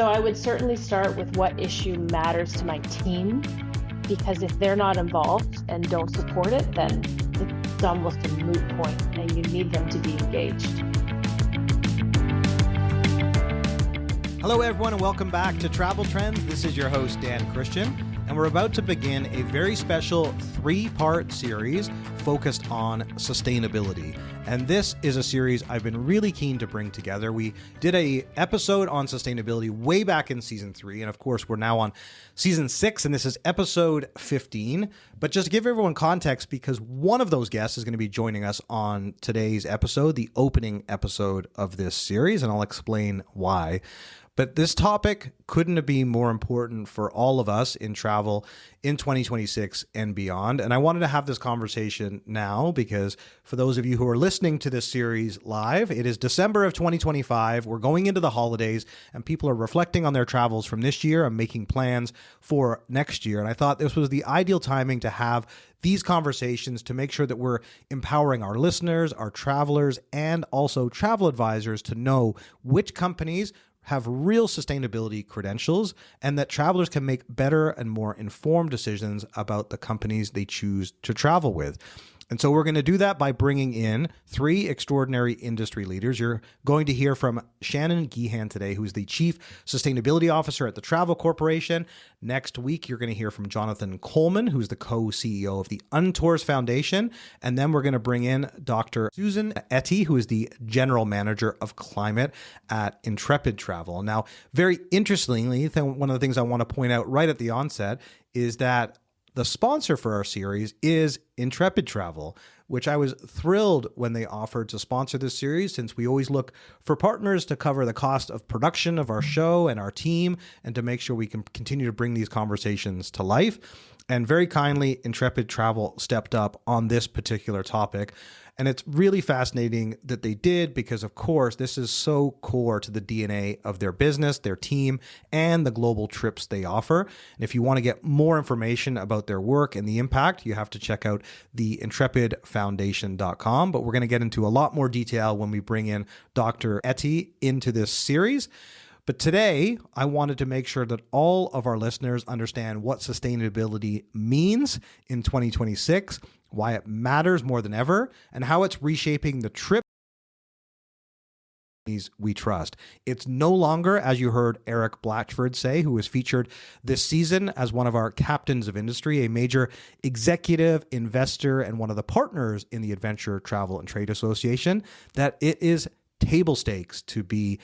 So I would certainly start with what issue matters to my team, because if they're not involved and don't support it, then it's almost a moot point and you need them to be engaged. Hello everyone and welcome back to Travel Trends. This is your host Dan Christian, and we're about to begin a very special 3-part series focused on sustainability. And this is a series I've been really keen to bring together. We did an episode on sustainability way back in season 3, and of course we're now on season 6, and this is episode 15. But just to give everyone context, because one of those guests is going to be joining us on today's episode, the opening episode of this series, and I'll explain why. But this topic couldn't be more important for all of us in travel in 2026 and beyond. And I wanted to have this conversation now because for those of you who are listening to this series live, it is December of 2025. We're going into the holidays and people are reflecting on their travels from this year and making plans for next year. And I thought this was the ideal timing to have these conversations to make sure that we're empowering our listeners, our travelers, and also travel advisors to know which companies have real sustainability credentials and that travelers can make better and more informed decisions about the companies they choose to travel with. And so we're going to do that by bringing in 3 extraordinary industry leaders. You're going to hear from Shannon Guihan today, who's the Chief Sustainability Officer at the Travel Corporation. Next week, you're going to hear from Jonathan Coleman, who's the co-CEO of the Untours Foundation. And then we're going to bring in Dr. Susan Etty, who is the General Manager of Climate at Intrepid Travel. Now, very interestingly, one of the things I want to point out right at the onset is that the sponsor for our series is Intrepid Travel, which I was thrilled when they offered to sponsor this series, since we always look for partners to cover the cost of production of our show and our team and to make sure we can continue to bring these conversations to life. And very kindly, Intrepid Travel stepped up on this particular topic. And it's really fascinating that they did because, of course, this is so core to the DNA of their business, their team, and the global trips they offer. And if you want to get more information about their work and the impact, you have to check out the intrepidfoundation.com. But we're going to get into a lot more detail when we bring in Dr. Etty into this series. But today, I wanted to make sure that all of our listeners understand what sustainability means in 2026, why it matters more than ever, and how it's reshaping the trip we trust. It's no longer, as you heard Eric Blatchford say, who was featured this season as one of our captains of industry, a major executive, investor, and one of the partners in the Adventure Travel and Trade Association, that it is table stakes to be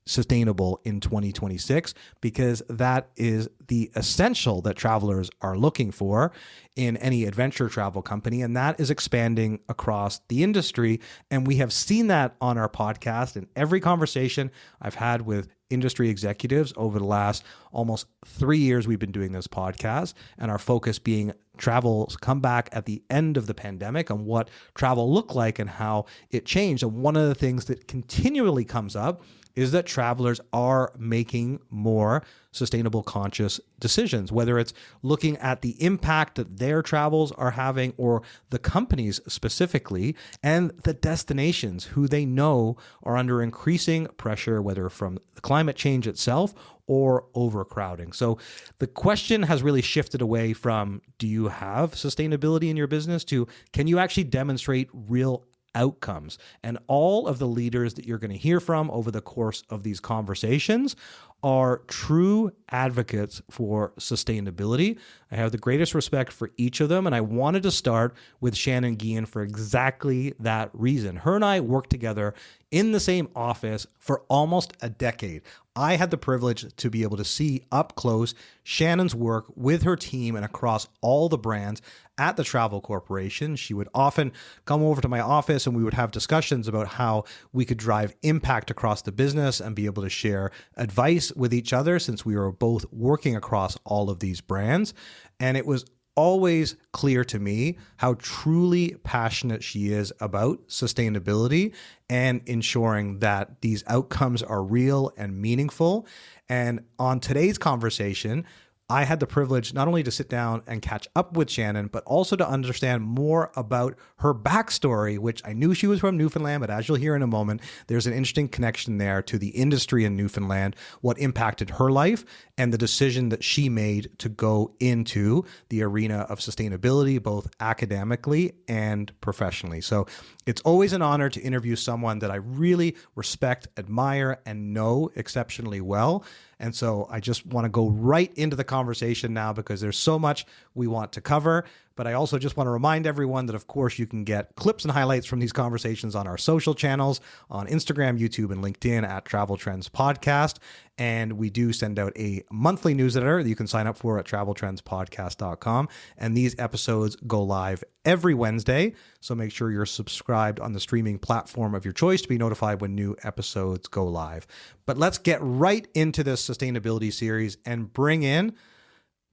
sustainable in 2026, because that is the essential that travelers are looking for in any adventure travel company, and that is expanding across the industry. And we have seen that on our podcast in every conversation I've had with industry executives over the last almost 3 years we've been doing this podcast, and our focus being travel's comeback at the end of the pandemic and what travel looked like and how it changed. And one of the things that continually comes up is that travelers are making more sustainable, conscious decisions, whether it's looking at the impact that their travels are having or the companies specifically, and the destinations who they know are under increasing pressure, whether from the climate change itself or overcrowding. So the question has really shifted away from, do you have sustainability in your business, to can you actually demonstrate real outcomes? And all of the leaders that you're going to hear from over the course of these conversations are true advocates for sustainability. I have the greatest respect for each of them, and I wanted to start with Shannon Guihan for exactly that reason. Her and I worked together in the same office for almost a decade. I had the privilege to be able to see up close Shannon's work with her team and across all the brands at the Travel Corporation. She would often come over to my office and we would have discussions about how we could drive impact across the business and be able to share advice with each other, since we were both working across all of these brands. And it was always clear to me how truly passionate she is about sustainability and ensuring that these outcomes are real and meaningful. And on today's conversation, I had the privilege not only to sit down and catch up with Shannon, but also to understand more about her backstory, which I knew she was from Newfoundland, but as you'll hear in a moment, there's an interesting connection there to the industry in Newfoundland, what impacted her life, and the decision that she made to go into the arena of sustainability, both academically and professionally. So it's always an honor to interview someone that I really respect, admire, and know exceptionally well. And so I just want to go right into the conversation now because there's so much we want to cover. But I also just want to remind everyone that, of course, you can get clips and highlights from these conversations on our social channels on Instagram, YouTube, and LinkedIn at Travel Trends Podcast. And we do send out a monthly newsletter that you can sign up for at traveltrendspodcast.com. And these episodes go live every Wednesday. So make sure you're subscribed on the streaming platform of your choice to be notified when new episodes go live. But let's get right into this sustainability series and bring in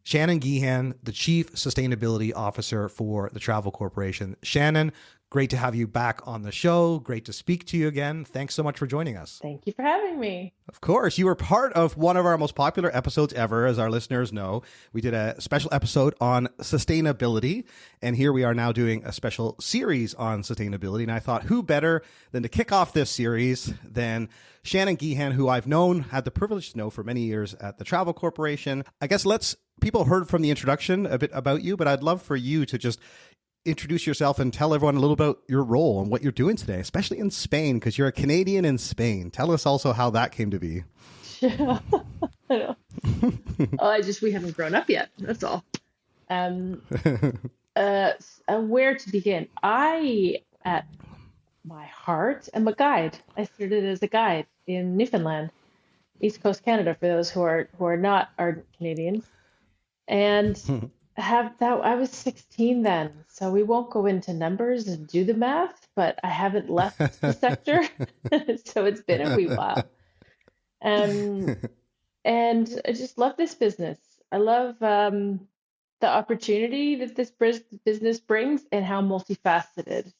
Shannon Guihan, the Chief Sustainability Officer for the Travel Corporation. Shannon, great to have you back on the show. Great to speak to you again. Thanks so much for joining us. Thank you for having me. Of course. You were part of one of our most popular episodes ever, as our listeners know. We did a special episode on sustainability, and here we are now doing a special series on sustainability. And I thought, who better than to kick off this series than Shannon Guihan, who I've had the privilege to know for many years at the Travel Corporation. I guess people heard from the introduction a bit about you, but I'd love for you to just introduce yourself and tell everyone a little about your role and what you're doing today, especially in Spain, because you're a Canadian in Spain. Tell us also how that came to be. I know. We haven't grown up yet. That's all. Where to begin? I, at my heart, am a guide. I started as a guide in Newfoundland, East Coast Canada, for those who are not ardent Canadians. And I was 16 then, so we won't go into numbers and do the math, but I haven't left the sector, so it's been a wee while. And I just love this business. I love the opportunity that this business brings and how multifaceted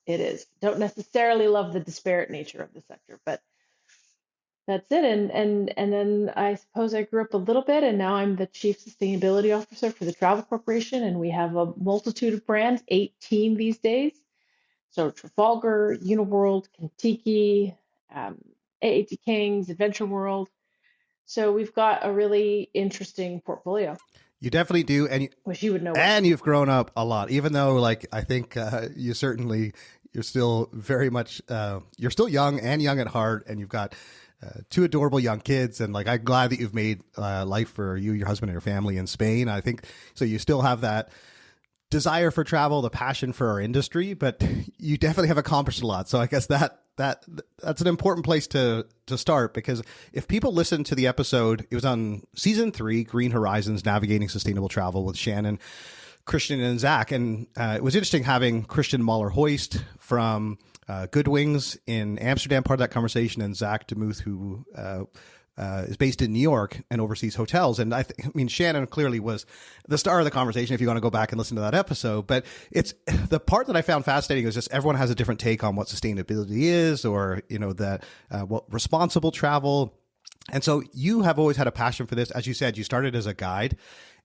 it is. Don't necessarily love the disparate nature of the sector, but that's it. And then I suppose I grew up a little bit, and now I'm the Chief Sustainability Officer for the Travel Corporation, and we have a multitude of brands, 18 these days. So Trafalgar, Uniworld, Kentucky, AAT Kings, Adventure World. So we've got a really interesting portfolio. You definitely do, and wish you would know. And you've grown up a lot, even though, I think you're still very much you're still young and young at heart, and you've got two adorable young kids, and I'm glad that you've made life for you, your husband, and your family in Spain. I think so. You still have that desire for travel, the passion for our industry, but you definitely have accomplished a lot. So I guess that's an important place to start, because if people listen to the episode, it was on season 3, Green Horizons, Navigating Sustainable Travel with Shannon, Christian, and Zach. And it was interesting having Christian Mahler-Hoist from Good Wings in Amsterdam, part of that conversation, and Zach DeMuth, who is based in New York and oversees hotels. And Shannon clearly was the star of the conversation if you want to go back and listen to that episode. But it's the part that I found fascinating is just everyone has a different take on what sustainability is, or, what responsible travel. And so you have always had a passion for this. As you said, you started as a guide,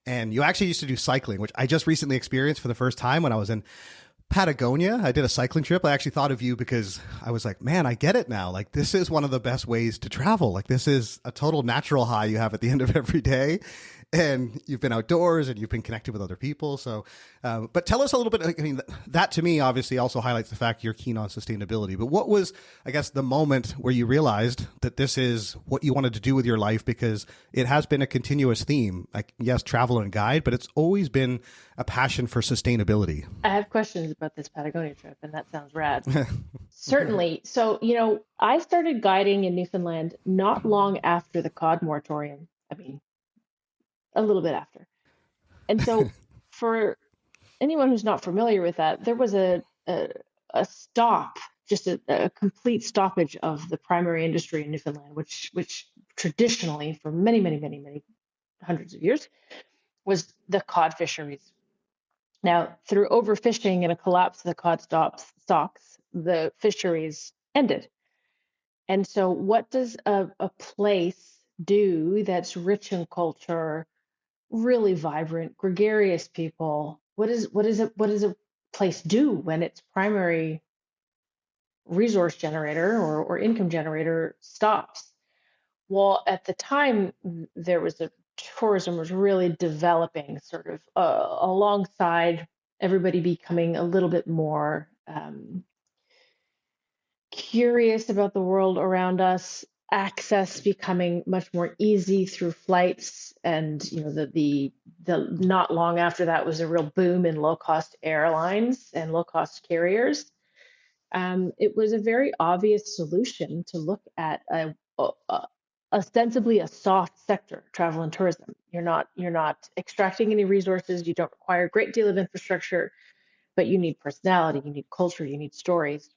and you actually used to do cycling, which I just recently experienced for the first time when I was in Patagonia. I did a cycling trip. I actually thought of you because I was like, man, I get it now. This is one of the best ways to travel. This is a total natural high you have at the end of every day. And you've been outdoors and you've been connected with other people. So, but tell us a little bit, that to me obviously also highlights the fact you're keen on sustainability. But what was, I guess, the moment where you realized that this is what you wanted to do with your life? Because it has been a continuous theme, yes, travel and guide, but it's always been a passion for sustainability. I have questions about this Patagonia trip, and that sounds rad. Certainly. So, I started guiding in Newfoundland not long after the cod moratorium. A little bit after. And so for anyone who's not familiar with that, there was a stop, just a complete stoppage of the primary industry in Newfoundland, which traditionally for many, many, many, many hundreds of years was the cod fisheries. Now, through overfishing and a collapse of the cod stocks, the fisheries ended. And so what does a place do that's rich in culture, really vibrant, gregarious people. What does a place do when its primary resource generator or income generator stops? Well, at the time, there was a tourism was really developing, sort of alongside everybody becoming a little bit more curious about the world around us, access becoming much more easy through flights, and the not long after that was a real boom in low cost airlines and low cost carriers. It was a very obvious solution to look at ostensibly a soft sector, travel and tourism. You're not extracting any resources. You don't require a great deal of infrastructure, but you need personality, you need culture, you need stories.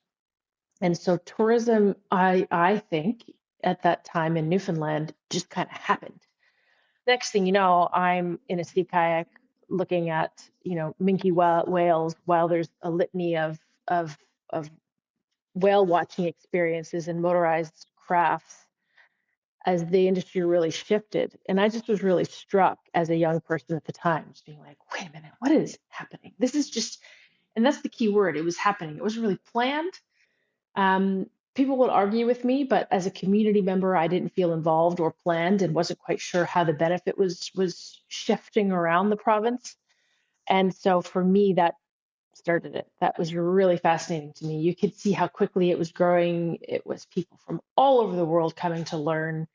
And so tourism, I think, at that time in Newfoundland just kind of happened. Next thing you know, I'm in a sea kayak looking at, minke whales while there's a litany of whale watching experiences and motorized crafts as the industry really shifted. And I just was really struck as a young person at the time, just being like, wait a minute, what is happening? This is just, and that's the key word. It was happening. It wasn't really planned. People would argue with me, but as a community member, I didn't feel involved or planned and wasn't quite sure how the benefit was shifting around the province. And so for me, that started it. That was really fascinating to me. You could see how quickly it was growing. It was people from all over the world coming to learn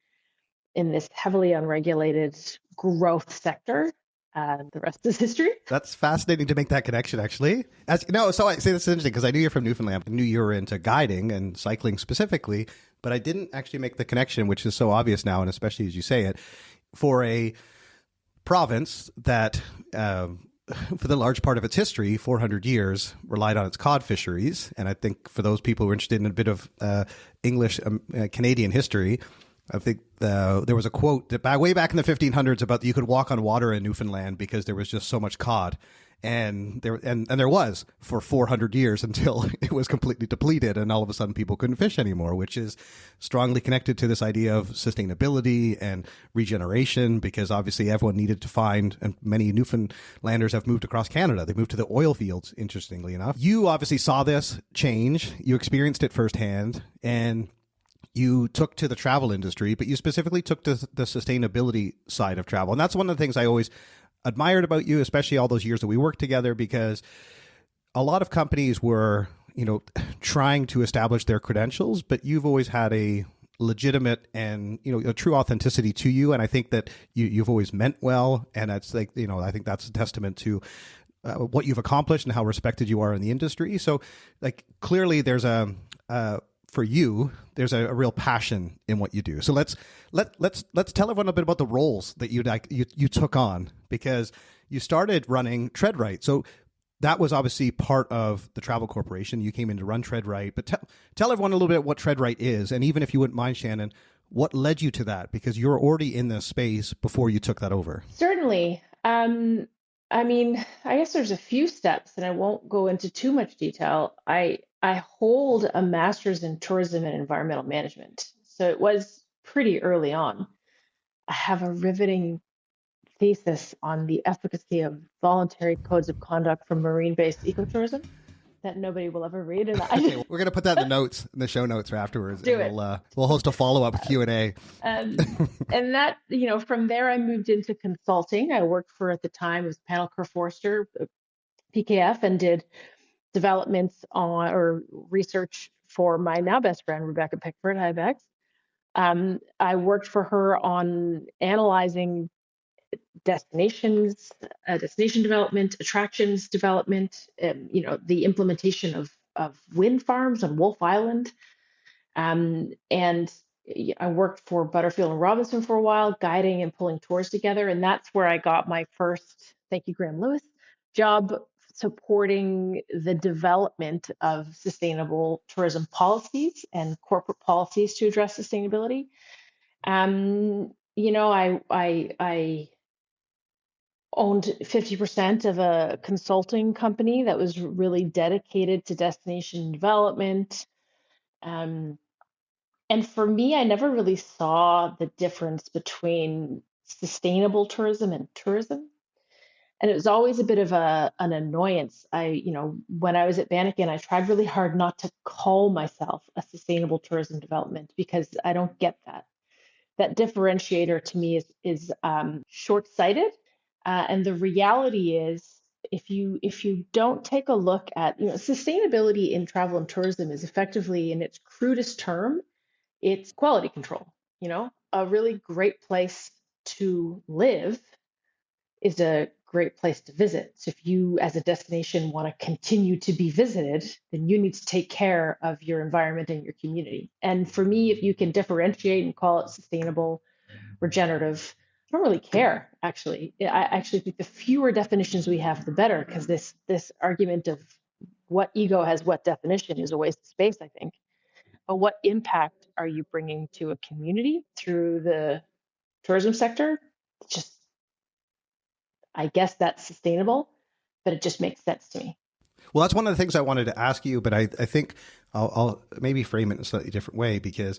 in this heavily unregulated growth sector. The rest is history. That's fascinating to make that connection, actually. So I say this is interesting because I knew you're from Newfoundland. I knew you were into guiding and cycling specifically, but I didn't actually make the connection, which is so obvious now, and especially as you say it, for a province that, for the large part of its history, 400 years, relied on its cod fisheries. And I think for those people who are interested in a bit of English Canadian history, I think there was a quote that way back in the 1500s about you could walk on water in Newfoundland because there was just so much cod, and there was for 400 years until it was completely depleted, and all of a sudden people couldn't fish anymore, which is strongly connected to this idea of sustainability and regeneration, because obviously everyone needed to find, and many Newfoundlanders have moved across Canada. They moved to the oil fields, interestingly enough. You obviously saw this change. You experienced it firsthand, and you took to the travel industry, but you specifically took to the sustainability side of travel. And that's one of the things I always admired about you, especially all those years that we worked together, because a lot of companies were, trying to establish their credentials, but you've always had a legitimate and, a true authenticity to you. And I think that you've always meant well. And that's like, I think that's a testament to what you've accomplished and how respected you are in the industry. So like clearly there's for you, there's a real passion in what you do. So let's tell everyone a bit about the roles that you took on, because you started running TreadRight. So that was obviously part of the travel corporation. You came in to run TreadRight, but tell everyone a little bit what TreadRight is, and even if you wouldn't mind, Shannon, what led you to that? Because you're already in this space before you took that over. Certainly. I guess there's a few steps, and I won't go into too much detail. I hold a master's in tourism and environmental management, so it was pretty early on. I have a riveting thesis on the efficacy of voluntary codes of conduct for marine-based ecotourism that nobody will ever read. And okay, we're going to put that in the show notes for afterwards. Do it. We'll host a follow-up Q&A. And that, from there I moved into consulting. I worked for, at the time, it was Panel Kerr Forster, PKF, and did developments on or research for my now best friend, Rebecca Pickford. Hi, Bex. I worked for her on analyzing destination development, attractions development, the implementation of wind farms on Wolf Island. And I worked for Butterfield and Robinson for a while, guiding and pulling tours together. And that's where I got my first, thank you, Graham Lewis, job supporting the development of sustainable tourism policies and corporate policies to address sustainability. I owned 50% of a consulting company that was really dedicated to destination development. And for me, I never really saw the difference between sustainable tourism and tourism. And it was always a bit of an annoyance. When I was at Banneken, I tried really hard not to call myself a sustainable tourism development because I don't get that. That differentiator to me is short-sighted. And the reality is, if you don't take a look at, sustainability in travel and tourism is effectively, in its crudest term, it's quality control. A really great place to live is a great place to visit. So if you as a destination want to continue to be visited, then you need to take care of your environment and your community. And for me, if you can differentiate and call it sustainable, regenerative, I don't really care, actually. I actually think the fewer definitions we have, the better, because this argument of what ego has what definition is a waste of space, I think. But what impact are you bringing to a community through the tourism sector? Just, I guess that's sustainable, but it just makes sense to me. Well, that's one of the things I wanted to ask you, but I think I'll maybe frame it in a slightly different way, because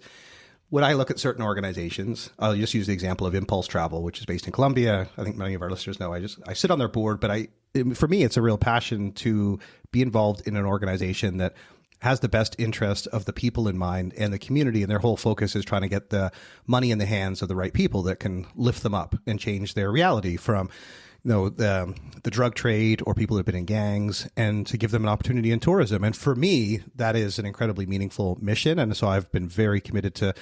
when I look at certain organizations, I'll just use the example of Impulse Travel, which is based in Colombia. I think many of our listeners know I sit on their board, but for me, it's a real passion to be involved in an organization that has the best interest of the people in mind and the community, and their whole focus is trying to get the money in the hands of the right people that can lift them up and change their reality from the drug trade or people who've been in gangs, and to give them an opportunity in tourism. And for me, that is an incredibly meaningful mission. And so I've been very committed to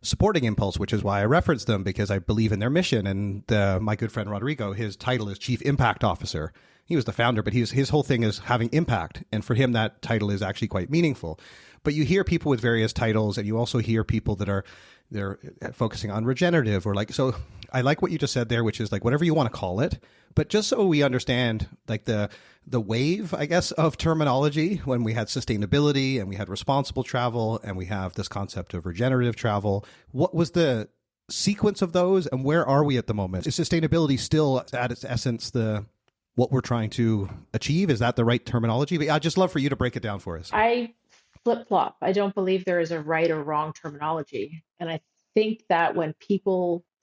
supporting Impulse, which is why I reference them, because I believe in their mission. And my good friend Rodrigo, his title is Chief Impact Officer. He was the founder, but his whole thing is having impact. And for him, that title is actually quite meaningful. But you hear people with various titles, and you also hear people that they're focusing on regenerative, or so I like what you just said there, which is whatever you want to call it. But just so we understand the wave, I guess, of terminology, when we had sustainability and we had responsible travel and we have this concept of regenerative travel, what was the sequence of those, and where are we at the moment? Is sustainability still at its essence what we're trying to achieve? Is that the right terminology? But I'd just love for you to break it down for us. I flip-flop. I don't believe there is a right or wrong terminology. And I think that when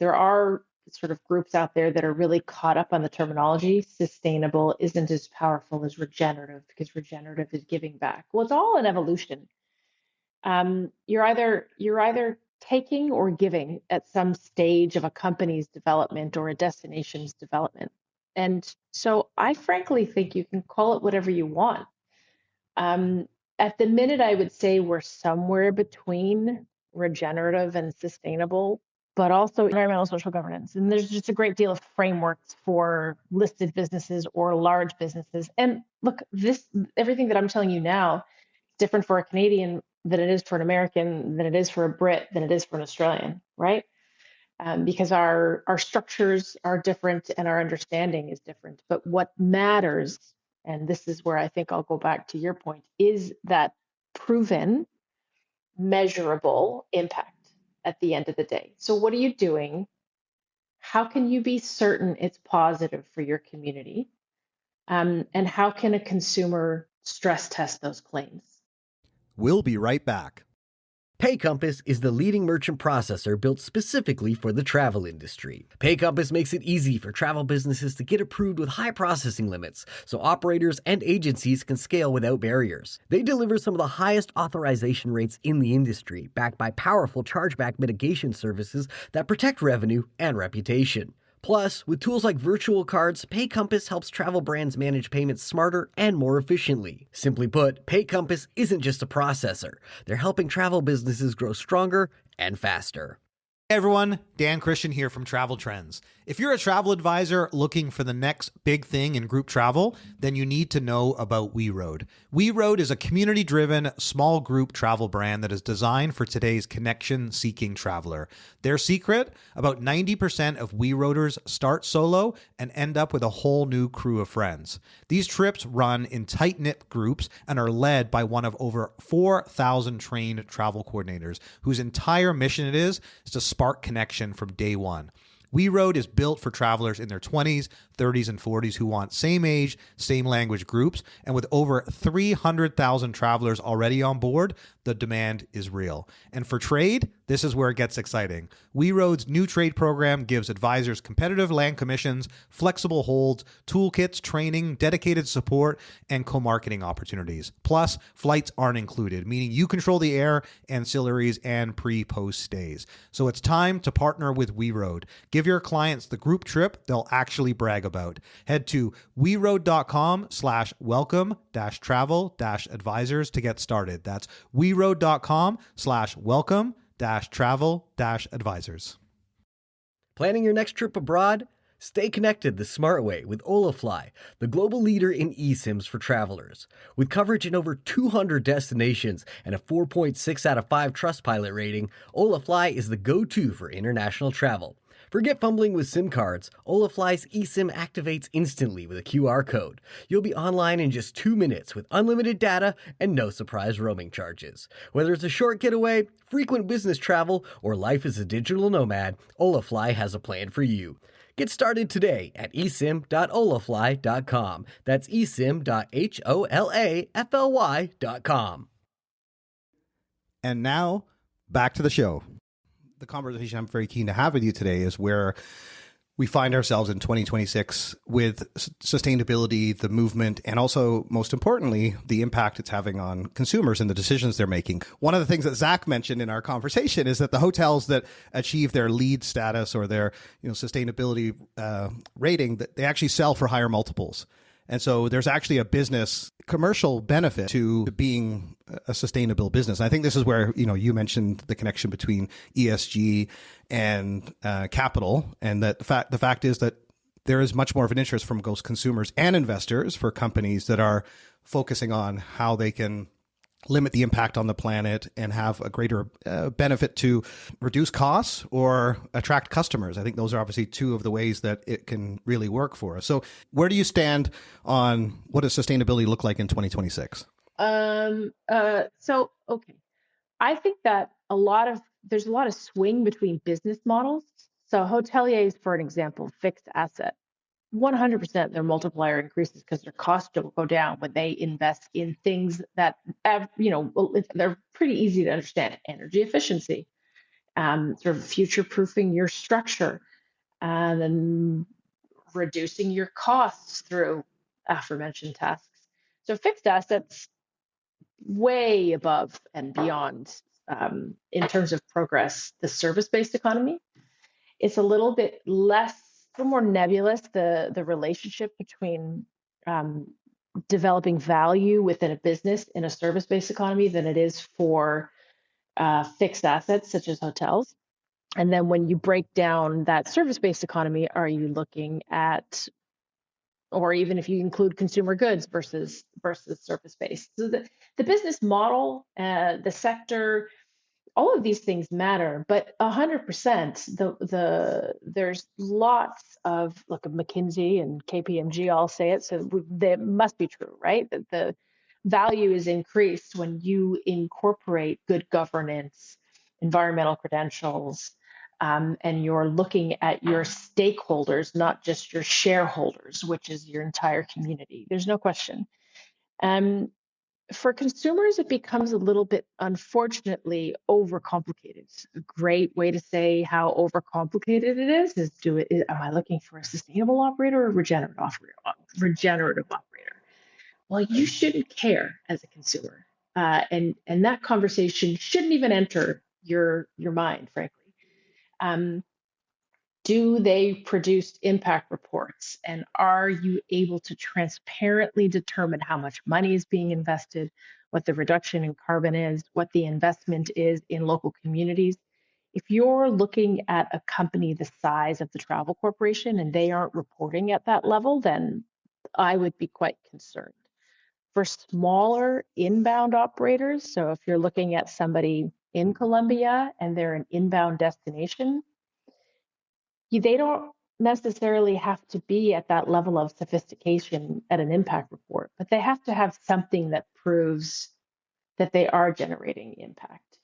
there are sort of groups out there that are really caught up on the terminology, sustainable isn't as powerful as regenerative, because regenerative is giving back. Well, it's all an evolution. You're either taking or giving at some stage of a company's development or a destination's development. And so I frankly think you can call it whatever you want. At the minute, I would say we're somewhere between regenerative and sustainable, but also environmental social governance. And there's just a great deal of frameworks for listed businesses or large businesses. And look, everything that I'm telling you now is different for a Canadian than it is for an American, than it is for a Brit, than it is for an Australian, right? Because our structures are different and our understanding is different. But what matters, and this is where I think I'll go back to your point, is that proven, measurable impact at the end of the day. So what are you doing? How can you be certain it's positive for your community? And how can a consumer stress test those claims? We'll be right back. PayCompass is the leading merchant processor built specifically for the travel industry. PayCompass makes it easy for travel businesses to get approved with high processing limits, so operators and agencies can scale without barriers. They deliver some of the highest authorization rates in the industry, backed by powerful chargeback mitigation services that protect revenue and reputation. Plus, with tools like virtual cards, PayCompass helps travel brands manage payments smarter and more efficiently. Simply put, PayCompass isn't just a processor. They're helping travel businesses grow stronger and faster. Hey everyone, Dan Christian here from Travel Trends. If you're a travel advisor looking for the next big thing in group travel, then you need to know about WeRoad. WeRoad is a community-driven, small group travel brand that is designed for today's connection-seeking traveler. Their secret? About 90% of WeRoaders start solo and end up with a whole new crew of friends. These trips run in tight-knit groups and are led by one of over 4,000 trained travel coordinators, whose entire mission it is to spark connection from day one. WeRoad is built for travelers in their 20s, 30s, and 40s who want same age, same language groups. And with over 300,000 travelers already on board, The demand is real. And for trade, this is where it gets exciting. WeRoad's new trade program gives advisors competitive land commissions, flexible holds, toolkits, training, dedicated support, and co-marketing opportunities. Plus, flights aren't included, meaning you control the air, ancillaries, and pre-post stays. So it's time to partner with WeRoad. Give your clients the group trip they'll actually brag about. Head to weroad.com/welcome-travel-advisors to get started. That's weroad.com/welcome-travel-advisors. Planning your next trip abroad? Stay connected the smart way with Olafly, the global leader in eSIMs for travelers. With coverage in over 200 destinations and a 4.6 out of 5 Trustpilot rating, Olafly is the go-to for international travel. Forget fumbling with SIM cards. Olafly's eSIM activates instantly with a QR code. You'll be online in just 2 minutes with unlimited data and no surprise roaming charges. Whether it's a short getaway, frequent business travel, or life as a digital nomad, Olafly has a plan for you. Get started today at esim.olafly.com. That's esim.holafly.com. And now, back to the show. The conversation I'm very keen to have with you today is where we find ourselves in 2026 with sustainability, the movement, and also, most importantly, the impact it's having on consumers and the decisions they're making. One of the things that Zach mentioned in our conversation is that the hotels that achieve their LEED status or their sustainability rating, that they actually sell for higher multiples. And so there's actually a business commercial benefit to being a sustainable business. And I think this is where, you mentioned the connection between ESG and capital, and that the fact is that there is much more of an interest from both consumers and investors for companies that are focusing on how they can limit the impact on the planet and have a greater benefit to reduce costs or attract customers. I think those are obviously two of the ways that it can really work for us. So where do you stand on what does sustainability look like in 2026? Okay. I think that there's a lot of swing between business models. So hoteliers, for an example, fixed asset. 100% their multiplier increases because their costs will go down when they invest in things that they're pretty easy to understand. Energy efficiency, sort of future-proofing your structure, and then reducing your costs through aforementioned tasks. So fixed assets, way above and beyond in terms of progress. The service-based economy, it's a little more nebulous, the relationship between developing value within a business in a service-based economy than it is for fixed assets such as hotels. And then when you break down that service-based economy, are you looking at, or even if you include consumer goods versus service-based? So the business model, the sector, all of these things matter, but 100%, there's lots of, look, McKinsey and KPMG all say it, so they must be true, right? That the value is increased when you incorporate good governance, environmental credentials, and you're looking at your stakeholders, not just your shareholders, which is your entire community. There's no question. For consumers, it becomes a little bit, unfortunately, overcomplicated. A great way to say how overcomplicated it is am I looking for a sustainable operator or a regenerative operator? Well, you shouldn't care as a consumer. And that conversation shouldn't even enter your mind, frankly. Do they produce impact reports? And are you able to transparently determine how much money is being invested, what the reduction in carbon is, what the investment is in local communities? If you're looking at a company the size of the Travel Corporation and they aren't reporting at that level, then I would be quite concerned. For smaller inbound operators, so if you're looking at somebody in Colombia and they're an inbound destination, they don't necessarily have to be at that level of sophistication at an impact report, but they have to have something that proves that they are generating impact.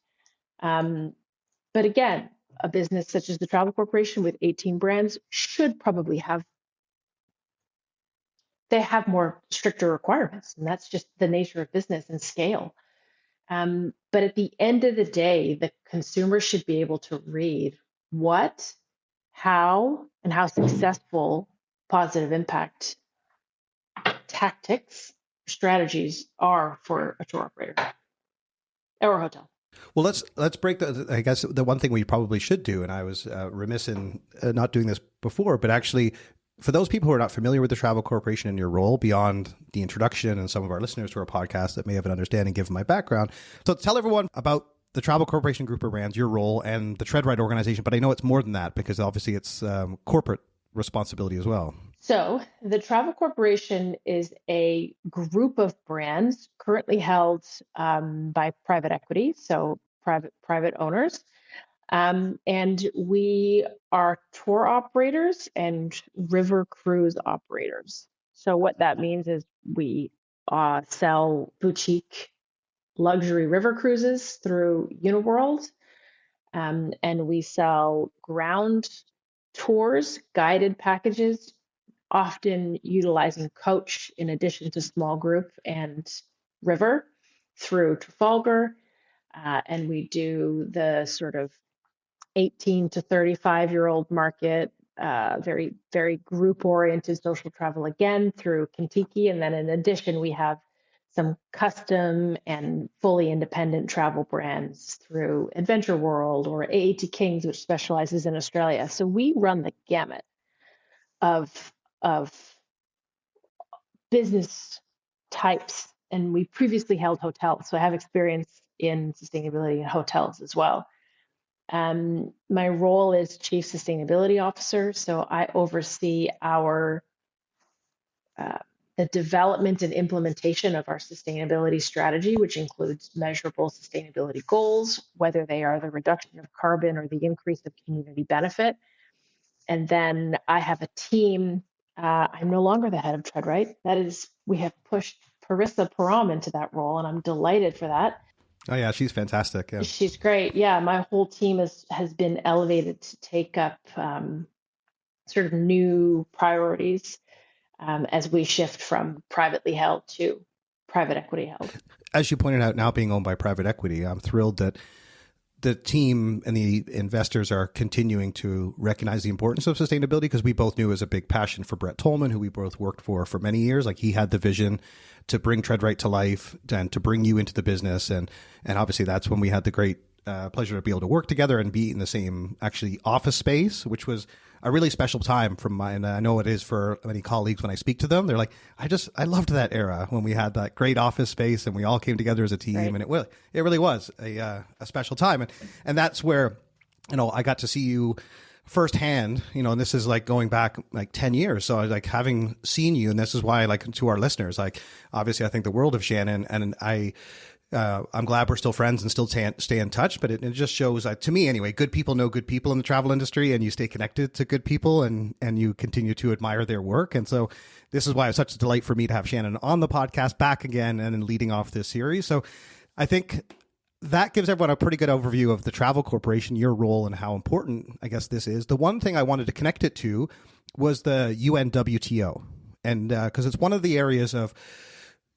But again, a business such as the Travel Corporation with 18 brands should probably have more stricter requirements, and that's just the nature of business and scale. But at the end of the day, the consumer should be able to read what, how, and how successful positive impact tactics, strategies are for a tour operator or a hotel. Well, let's break the. I guess the one thing we probably should do, and I was remiss in not doing this before, but actually, for those people who are not familiar with the Travel Corporation and your role beyond the introduction, and some of our listeners to our podcast that may have an understanding given my background, so tell everyone about the Travel Corporation Group of Brands, your role, and the TreadRight organization. But I know it's more than that because obviously it's corporate responsibility as well. So the Travel Corporation is a group of brands currently held by private equity, so private owners. And we are tour operators and river cruise operators. So what that means is we sell boutique luxury river cruises through Uniworld, and we sell ground tours, guided packages, often utilizing coach in addition to small group and river through Trafalgar. And we do the sort of 18 to 35-year-old market, very, very group-oriented social travel again through Kentucky. And then in addition, we have some custom and fully independent travel brands through Adventure World or AAT Kings, which specializes in Australia. So we run the gamut of business types, and we previously held hotels, so I have experience in sustainability in hotels as well. My role is Chief Sustainability Officer, so I oversee the development and implementation of our sustainability strategy, which includes measurable sustainability goals, whether they are the reduction of carbon or the increase of community benefit. And then I have a team. I'm no longer the head of TreadRight. That is, we have pushed Parissa Param into that role, and I'm delighted for that. Oh yeah, she's fantastic. Yeah. She's great. Yeah, my whole team has been elevated to take up sort of new priorities as we shift from privately held to private equity held. As you pointed out, now being owned by private equity, I'm thrilled that the team and the investors are continuing to recognize the importance of sustainability, because we both knew it was a big passion for Brett Tolman, who we both worked for many years. Like, he had the vision to bring TreadRight to life and to bring you into the business. And obviously that's when we had the great pleasure to be able to work together and be in the same actually office space, which was a really special time from my, and I know it is for many colleagues when I speak to them. They're like, I loved that era when we had that great office space and we all came together as a team. Right. And it really was a special time. And that's where, I got to see you firsthand, and this is like going back like 10 years. So I was like, having seen you, and this is why, like, to our listeners, like, obviously I think the world of Shannon, and I'm glad we're still friends and still stay in touch, but it just shows, to me anyway, good people know good people in the travel industry, and you stay connected to good people and you continue to admire their work. And so this is why it's such a delight for me to have Shannon on the podcast back again and then leading off this series. So I think that gives everyone a pretty good overview of the Travel Corporation, your role, and how important, I guess, this is. The one thing I wanted to connect it to was the UNWTO. And because it's one of the areas of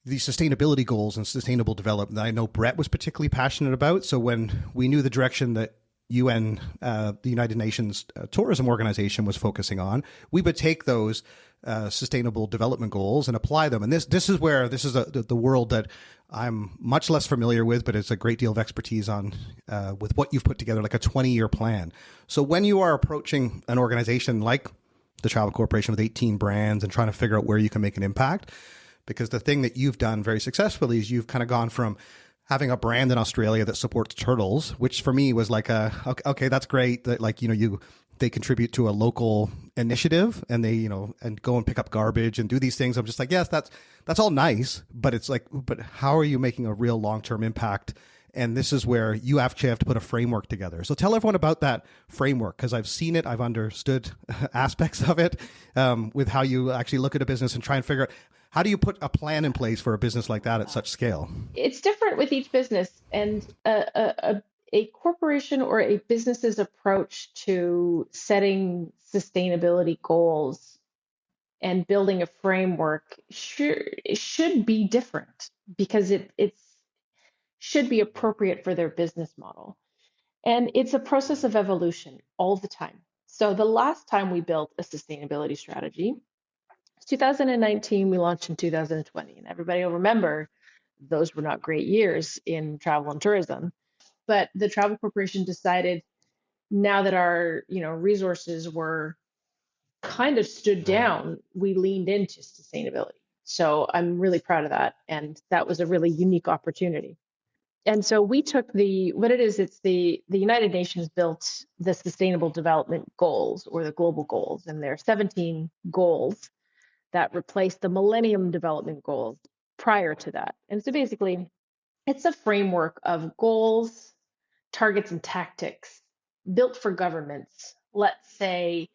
the sustainability goals and sustainable development that I know Brett was particularly passionate about. So when we knew the direction that UN, the United Nations Tourism Organization, was focusing on, we would take those sustainable development goals and apply them. And this is the world that I'm much less familiar with, but it's a great deal of expertise on with what you've put together, like a 20-year plan. So when you are approaching an organization like the Travel Corporation with 18 brands and trying to figure out where you can make an impact, because the thing that you've done very successfully is you've kind of gone from having a brand in Australia that supports turtles, which for me was like okay, that's great. That, like, they contribute to a local initiative and they, and go and pick up garbage and do these things. I'm just like, yes, that's all nice, but it's like, but how are you making a real long-term impact? And this is where you actually have to put a framework together. So tell everyone about that framework, because I've seen it, I've understood aspects of it with how you actually look at a business and try and figure out, how do you put a plan in place for a business like that at such scale? It's different with each business, and a corporation or a business's approach to setting sustainability goals and building a framework should be different, because it's should be appropriate for their business model. And it's a process of evolution all the time. So the last time we built a sustainability strategy was 2019, we launched in 2020. And everybody will remember those were not great years in travel and tourism. But the Travel Corporation decided now that our resources were kind of stood down, we leaned into sustainability. So I'm really proud of that. And that was a really unique opportunity. And so we took it's the United Nations built the Sustainable Development Goals, or the global goals, and there are 17 goals that replaced the Millennium Development Goals prior to that. And so basically, it's a framework of goals, targets, and tactics built for governments. Let's say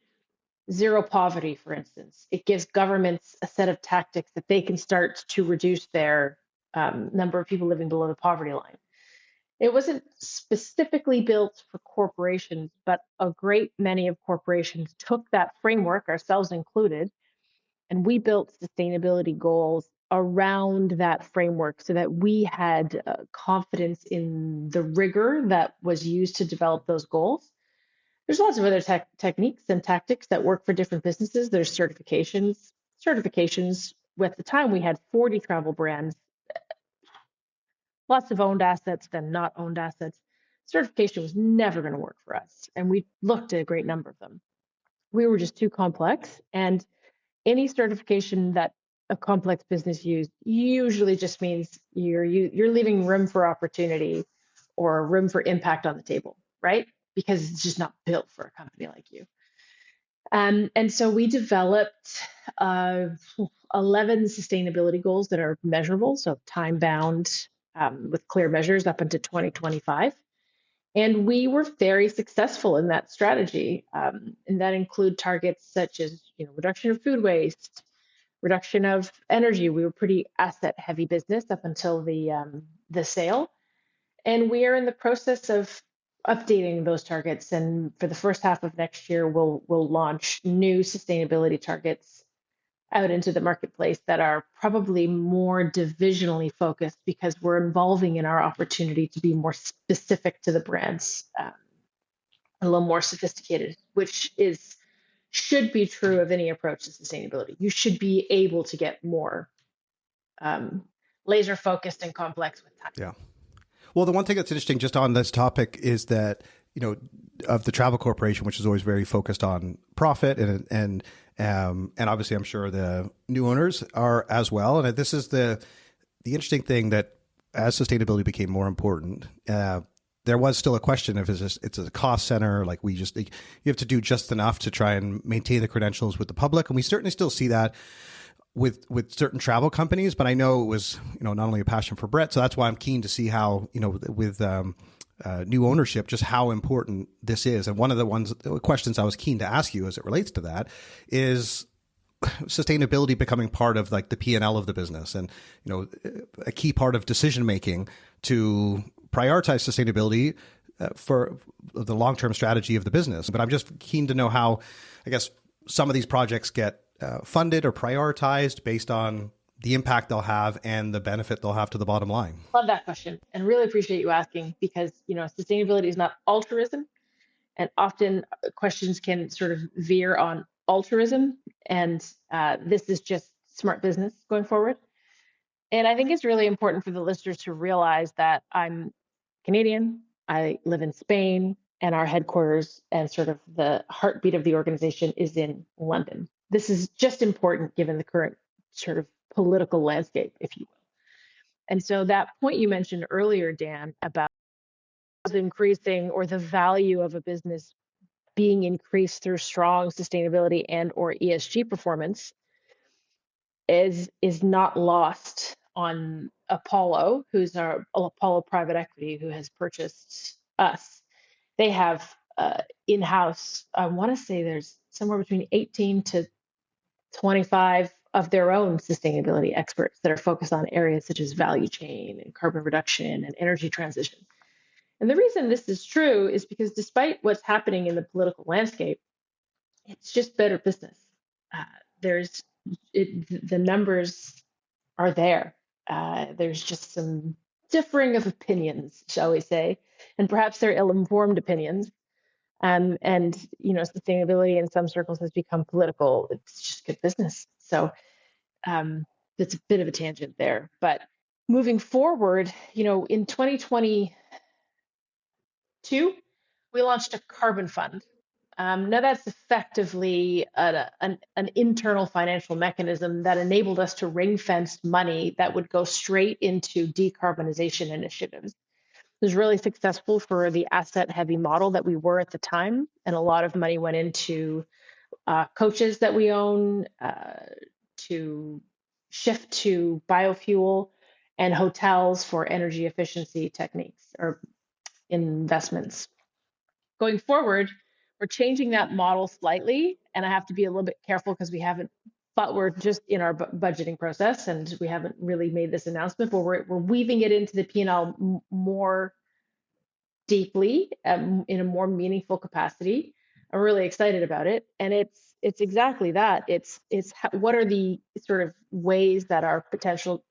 zero poverty, for instance. It gives governments a set of tactics that they can start to reduce their number of people living below the poverty line. It wasn't specifically built for corporations, but a great many of corporations took that framework, ourselves included, and we built sustainability goals around that framework so that we had confidence in the rigor that was used to develop those goals. There's lots of other techniques and tactics that work for different businesses. There's certifications. At the time, we had 40 travel brands, lots of owned assets than not owned assets. Certification was never going to work for us. And we looked at a great number of them. We were just too complex. And any certification that a complex business used usually just means you're leaving room for opportunity or room for impact on the table, right? Because it's just not built for a company like you. And so we developed 11 sustainability goals that are measurable, so time bound, with clear measures up into 2025. And we were very successful in that strategy. And that include targets such as reduction of food waste, reduction of energy. We were pretty asset heavy business up until the sale. And we are in the process of updating those targets. And for the first half of next year, we'll launch new sustainability targets out into the marketplace that are probably more divisionally focused, because we're evolving in our opportunity to be more specific to the brands, a little more sophisticated, which should be true of any approach to sustainability. You should be able to get more laser focused and complex with time. Yeah. Well, the one thing that's interesting just on this topic is that, of the Travel Corporation, which is always very focused on profit, and obviously I'm sure the new owners are as well. And this is the interesting thing, that as sustainability became more important, there was still a question of, it's a cost center, like you have to do just enough to try and maintain the credentials with the public. And we certainly still see that with certain travel companies, but I know it was, not only a passion for Brett. So that's why I'm keen to see how, with new ownership, just how important this is. And one of the questions I was keen to ask you as it relates to that is sustainability becoming part of like the P&L of the business, and, a key part of decision making to prioritize sustainability for the long-term strategy of the business. But I'm just keen to know how, I guess, some of these projects get funded or prioritized based on the impact they'll have and the benefit they'll have to the bottom line. Love that question, and really appreciate you asking, because sustainability is not altruism, and often questions can sort of veer on altruism, and this is just smart business going forward. And I think it's really important for the listeners to realize that I'm Canadian, I live in Spain, and our headquarters and sort of the heartbeat of the organization is in London. This is just important given the current sort of political landscape, if you will. And so that point you mentioned earlier, Dan, about increasing, or the value of a business being increased through strong sustainability and or ESG performance, is not lost on Apollo, who's our Apollo private equity, who has purchased us. They have in-house, I want to say there's somewhere between 18 to 25 of their own sustainability experts that are focused on areas such as value chain and carbon reduction and energy transition. And the reason this is true is because despite what's happening in the political landscape, it's just better business. The numbers are there. There's just some differing of opinions, shall we say, and perhaps they're ill-informed opinions. And sustainability in some circles has become political. It's just good business. So it's a bit of a tangent there. But moving forward, in 2022, we launched a carbon fund. Now that's effectively an internal financial mechanism that enabled us to ring fence money that would go straight into decarbonization initiatives. It was really successful for the asset heavy model that we were at the time. And a lot of money went into coaches that we own to shift to biofuel and hotels for energy efficiency techniques or investments. Going forward, we're changing that model slightly, and I have to be a little bit careful because we're just in our budgeting process and we haven't really made this announcement, but we're weaving it into the P&L more deeply in a more meaningful capacity. I'm really excited about it, and it's exactly that. It's what are the sort of ways that our potential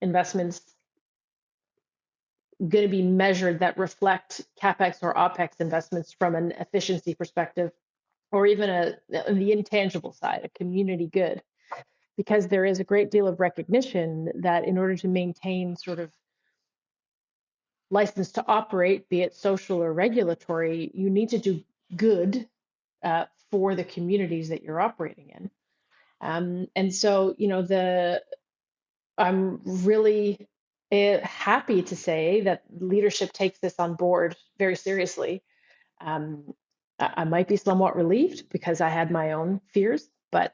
investments going to be measured that reflect CapEx or OpEx investments from an efficiency perspective, or even the intangible side, a community good, because there is a great deal of recognition that in order to maintain sort of license to operate, be it social or regulatory, you need to do good for the communities that you're operating in. And so, I'm really happy to say that leadership takes this on board very seriously. I might be somewhat relieved because I had my own fears, but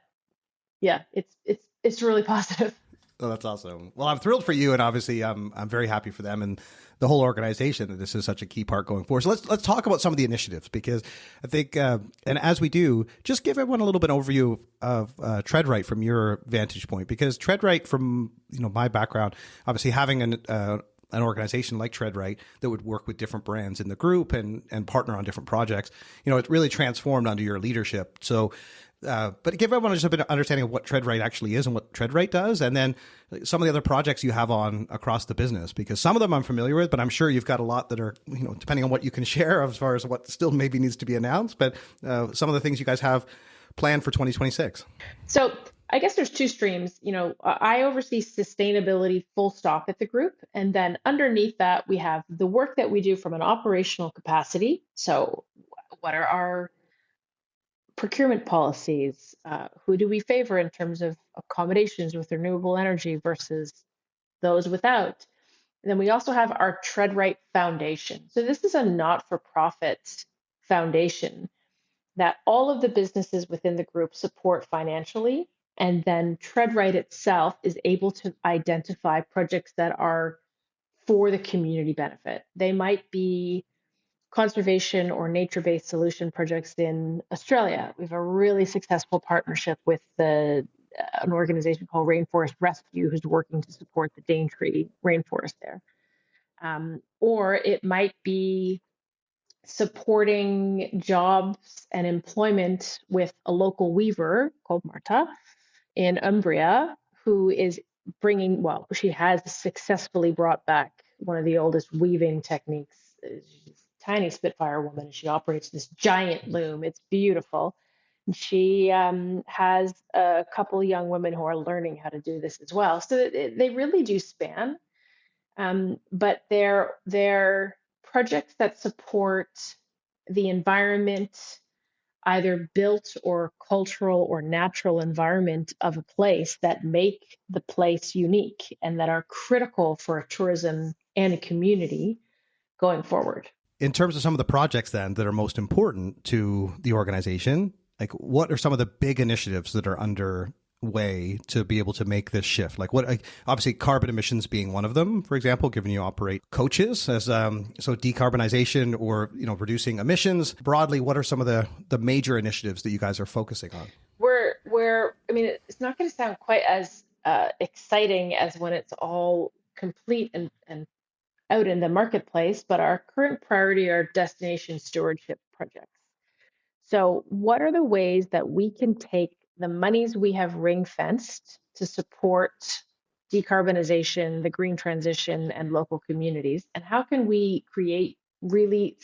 yeah, it's really positive. Oh, that's awesome. Well, I'm thrilled for you, and obviously, I'm very happy for them and the whole organization that this is such a key part going forward. So let's talk about some of the initiatives, because I think, and as we do, just give everyone a little bit overview of TreadRight from your vantage point, because TreadRight, from my background, obviously having an organization like TreadRight that would work with different brands in the group and partner on different projects, it really transformed under your leadership. So. But give everyone just a bit of understanding of what TreadRight actually is and what TreadRight does, and then some of the other projects you have on across the business, because some of them I'm familiar with, but I'm sure you've got a lot that are, depending on what you can share as far as what still maybe needs to be announced, but some of the things you guys have planned for 2026. So I guess there's two streams. I oversee sustainability full stop at the group. And then underneath that, we have the work that we do from an operational capacity. So what are our procurement policies? Who do we favor in terms of accommodations with renewable energy versus those without? And then we also have our TreadRight Foundation. So this is a not-for-profit foundation that all of the businesses within the group support financially. And then TreadRight itself is able to identify projects that are for the community benefit. They might be conservation or nature-based solution projects in Australia. We have a really successful partnership with an organization called Rainforest Rescue, who's working to support the Daintree rainforest there. Or it might be supporting jobs and employment with a local weaver called Marta in Umbria, who is she has successfully brought back one of the oldest weaving techniques. She's a tiny Spitfire woman. She operates this giant loom. It's beautiful. And she has a couple of young women who are learning how to do this as well. So they really do span. But they're projects that support the environment, either built or cultural or natural environment of a place, that make the place unique and that are critical for a tourism and a community going forward. In terms of some of the projects then that are most important to the organization, like what are some of the big initiatives that are underway to be able to make this shift? Obviously carbon emissions being one of them, for example, given you operate coaches as so decarbonization or reducing emissions broadly. What are some of the major initiatives that you guys are focusing on? It's not going to sound quite as exciting as when it's all complete and out in the marketplace, but our current priority are destination stewardship projects. So what are the ways that we can take the monies we have ring fenced to support decarbonization, the green transition, and local communities? And how can we create really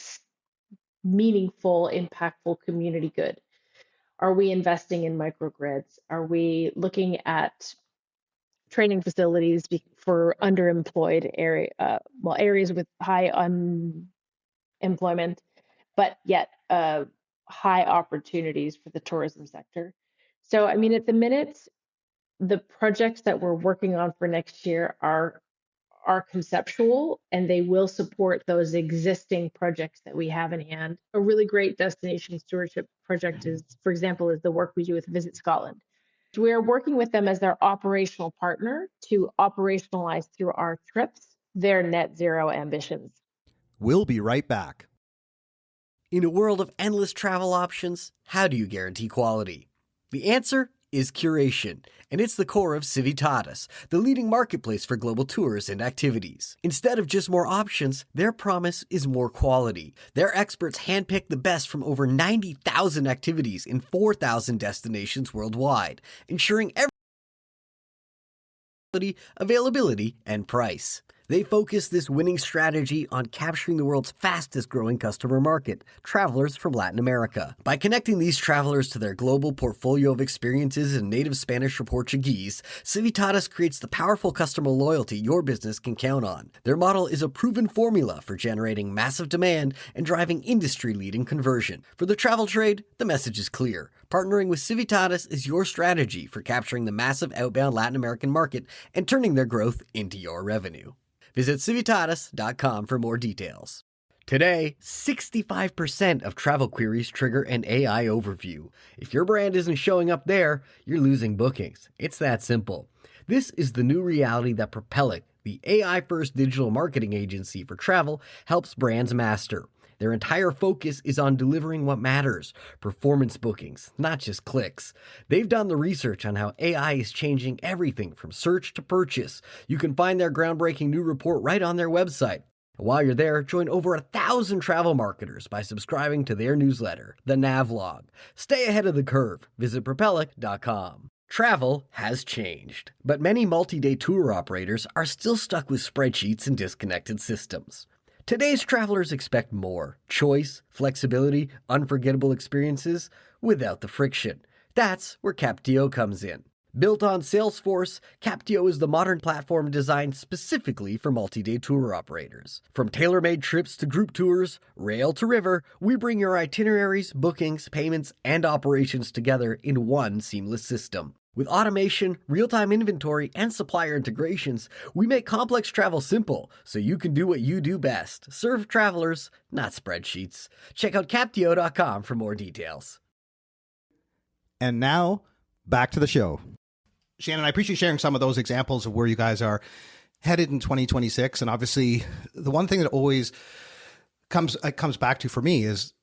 meaningful, impactful community good? Are we investing in microgrids? Are we looking at training facilities for underemployed areas with high unemployment, but yet high opportunities for the tourism sector? So, I mean, at the minute, the projects that we're working on for next year are conceptual, and they will support those existing projects that we have in hand. A really great destination stewardship project is, for example, is the work we do with Visit Scotland. We are working with them as their operational partner to operationalize through our trips their net zero ambitions. We'll be right back. In a world of endless travel options, how do you guarantee quality? The answer is curation, and it's the core of Civitatis, the leading marketplace for global tours and activities. Instead of just more options, their promise is more quality. Their experts handpick the best from over 90,000 activities in 4,000 destinations worldwide, ensuring availability, and price. They focus this winning strategy on capturing the world's fastest growing customer market, travelers from Latin America. By connecting these travelers to their global portfolio of experiences in native Spanish or Portuguese, Civitatis creates the powerful customer loyalty your business can count on. Their model is a proven formula for generating massive demand and driving industry-leading conversion. For the travel trade, the message is clear. Partnering with Civitatis is your strategy for capturing the massive outbound Latin American market and turning their growth into your revenue. Visit Civitatis.com for more details. Today, 65% of travel queries trigger an AI overview. If your brand isn't showing up there, you're losing bookings. It's that simple. This is the new reality that Propellic, the AI-first digital marketing agency for travel, helps brands master. Their entire focus is on delivering what matters, performance bookings, not just clicks. They've done the research on how AI is changing everything from search to purchase. You can find their groundbreaking new report right on their website. While you're there, join over 1,000 travel marketers by subscribing to their newsletter, The Navlog. Stay ahead of the curve. Visit Propellic.com. Travel has changed, but many multi-day tour operators are still stuck with spreadsheets and disconnected systems. Today's travelers expect more choice, flexibility, unforgettable experiences without the friction. That's where Captio comes in. Built on Salesforce, Captio is the modern platform designed specifically for multi-day tour operators. From tailor-made trips to group tours, rail to river, we bring your itineraries, bookings, payments, and operations together in one seamless system. With automation, real-time inventory, and supplier integrations, we make complex travel simple so you can do what you do best. Serve travelers, not spreadsheets. Check out Captio.com for more details. And now, back to the show. Shannon, I appreciate sharing some of those examples of where you guys are headed in 2026. And obviously, the one thing that always comes back to for me is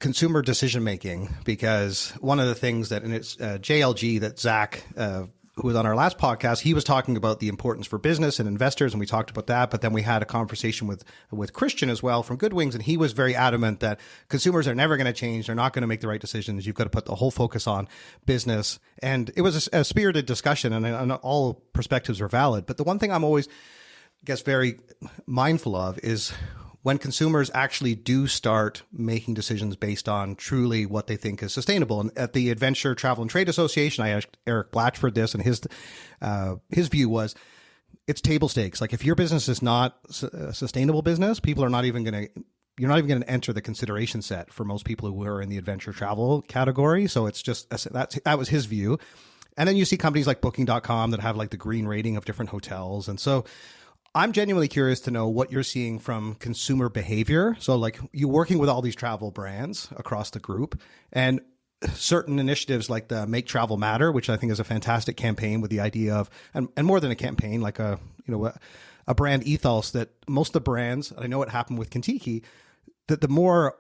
consumer decision making, because one of the things that, and it's JLG that Zach, who was on our last podcast, he was talking about the importance for business and investors, and we talked about that. But then we had a conversation with Christian as well from Good Wings, and he was very adamant that consumers are never going to change. They're not going to make the right decisions. You've got to put the whole focus on business. And it was a spirited discussion, and all perspectives are valid. But the one thing I'm always, I guess, very mindful of is when consumers actually do start making decisions based on truly what they think is sustainable. And at the Adventure Travel and Trade Association, I asked Eric Blatchford this, and his view was it's table stakes. Like if your business is not a sustainable business, people are not even going to, you're not even going to enter the consideration set for most people who are in the adventure travel category. So it's just, that was his view. And then you see companies like Booking.com that have like the green rating of different hotels. And so I'm genuinely curious to know what you're seeing from consumer behavior. So like you working with all these travel brands across the group, and certain initiatives like the Make Travel Matter, which I think is a fantastic campaign with the idea of, and more than a campaign, like a brand ethos that most of the brands, I know it happened with Kentucky, that the more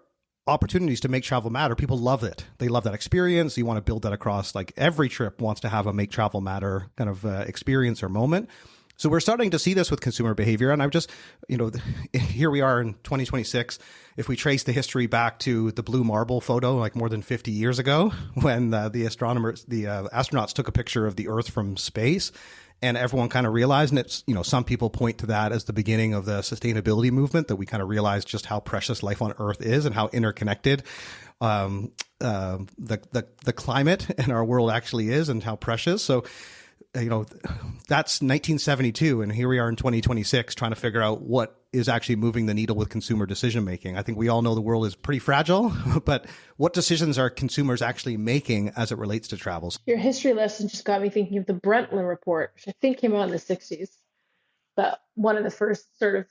opportunities to make travel matter, people love it. They love that experience. You want to build that across, like every trip wants to have a Make Travel Matter kind of experience or moment. So we're starting to see this with consumer behavior. And I'm just, here we are in 2026. If we trace the history back to the blue marble photo, like more than 50 years ago, when the astronauts took a picture of the Earth from space, and everyone kind of realized, and it's, some people point to that as the beginning of the sustainability movement, that we kind of realized just how precious life on Earth is and how interconnected the climate in our world actually is, and how precious. So, that's 1972, and here we are in 2026 trying to figure out what is actually moving the needle with consumer decision making. I think we all know the world is pretty fragile, but what decisions are consumers actually making as it relates to travels? Your history lesson just got me thinking of the Brundtland Report, which I think came out in the 60s, but one of the first sort of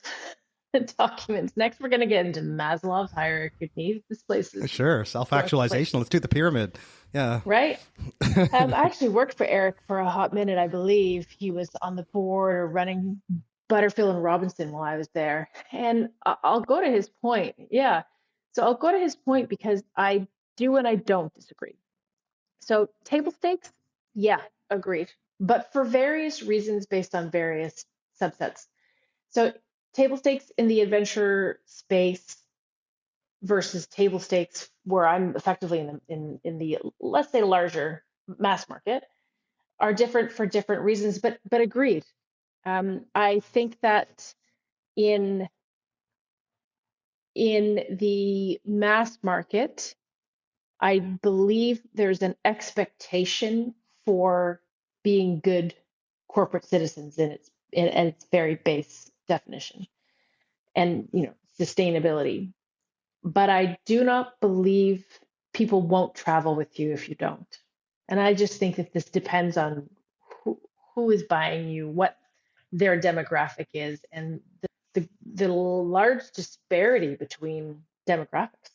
documents. Next, we're going to get into Maslow's hierarchy of needs. This place is sure self-actualization. Let's do the pyramid. Yeah. Right. I actually worked for Eric for a hot minute. I believe he was on the board or running Butterfield and Robinson while I was there. And I'll go to his point. Yeah. So I'll go to his point because I do and I don't disagree. So table stakes, yeah, agreed. But for various reasons based on various subsets. So table stakes in the adventure space versus table stakes where I'm effectively in the let's say larger mass market are different for different reasons, but agreed. I think that in the mass market, I believe there's an expectation for being good corporate citizens in its very base definition, and sustainability. But I do not believe people won't travel with you if you don't. And I just think that this depends on who is buying you, what their demographic is, and the large disparity between demographics.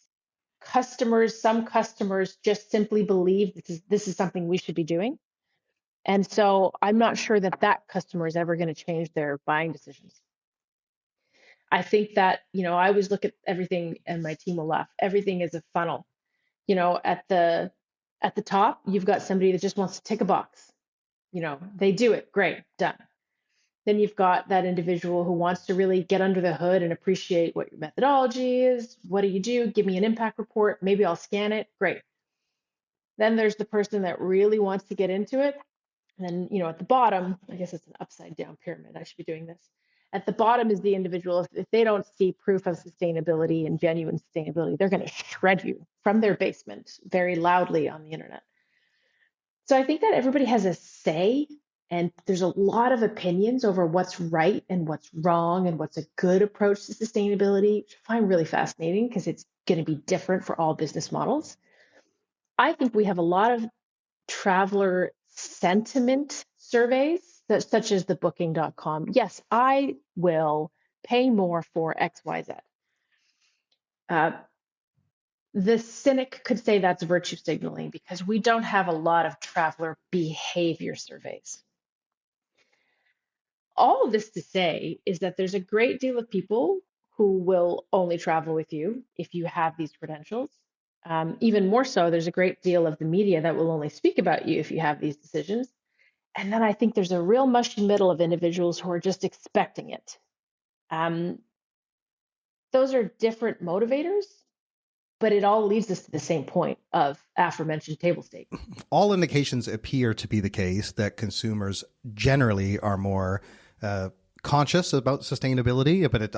Some customers just simply believe this is something we should be doing. And so I'm not sure that customer is ever going to change their buying decisions. I think that, I always look at everything, and my team will laugh. Everything is a funnel. At the top, you've got somebody that just wants to tick a box. They do it. Great. Done. Then you've got that individual who wants to really get under the hood and appreciate what your methodology is. What do you do? Give me an impact report. Maybe I'll scan it. Great. Then there's the person that really wants to get into it. And then, at the bottom, I guess it's an upside down pyramid. I should be doing this. At the bottom is the individual. If they don't see proof of sustainability and genuine sustainability, they're going to shred you from their basement very loudly on the internet. So I think that everybody has a say, and there's a lot of opinions over what's right and what's wrong and what's a good approach to sustainability, which I find really fascinating because it's going to be different for all business models. I think we have a lot of traveler sentiment surveys, such as the booking.com. Yes, I will pay more for XYZ. The cynic could say that's virtue signaling because we don't have a lot of traveler behavior surveys. All of this to say is that there's a great deal of people who will only travel with you if you have these credentials. Even more so, there's a great deal of the media that will only speak about you if you have these decisions. And then I think there's a real mushy middle of individuals who are just expecting it. Those are different motivators, but it all leads us to the same point of aforementioned table stakes. All indications appear to be the case that consumers generally are more conscious about sustainability, but it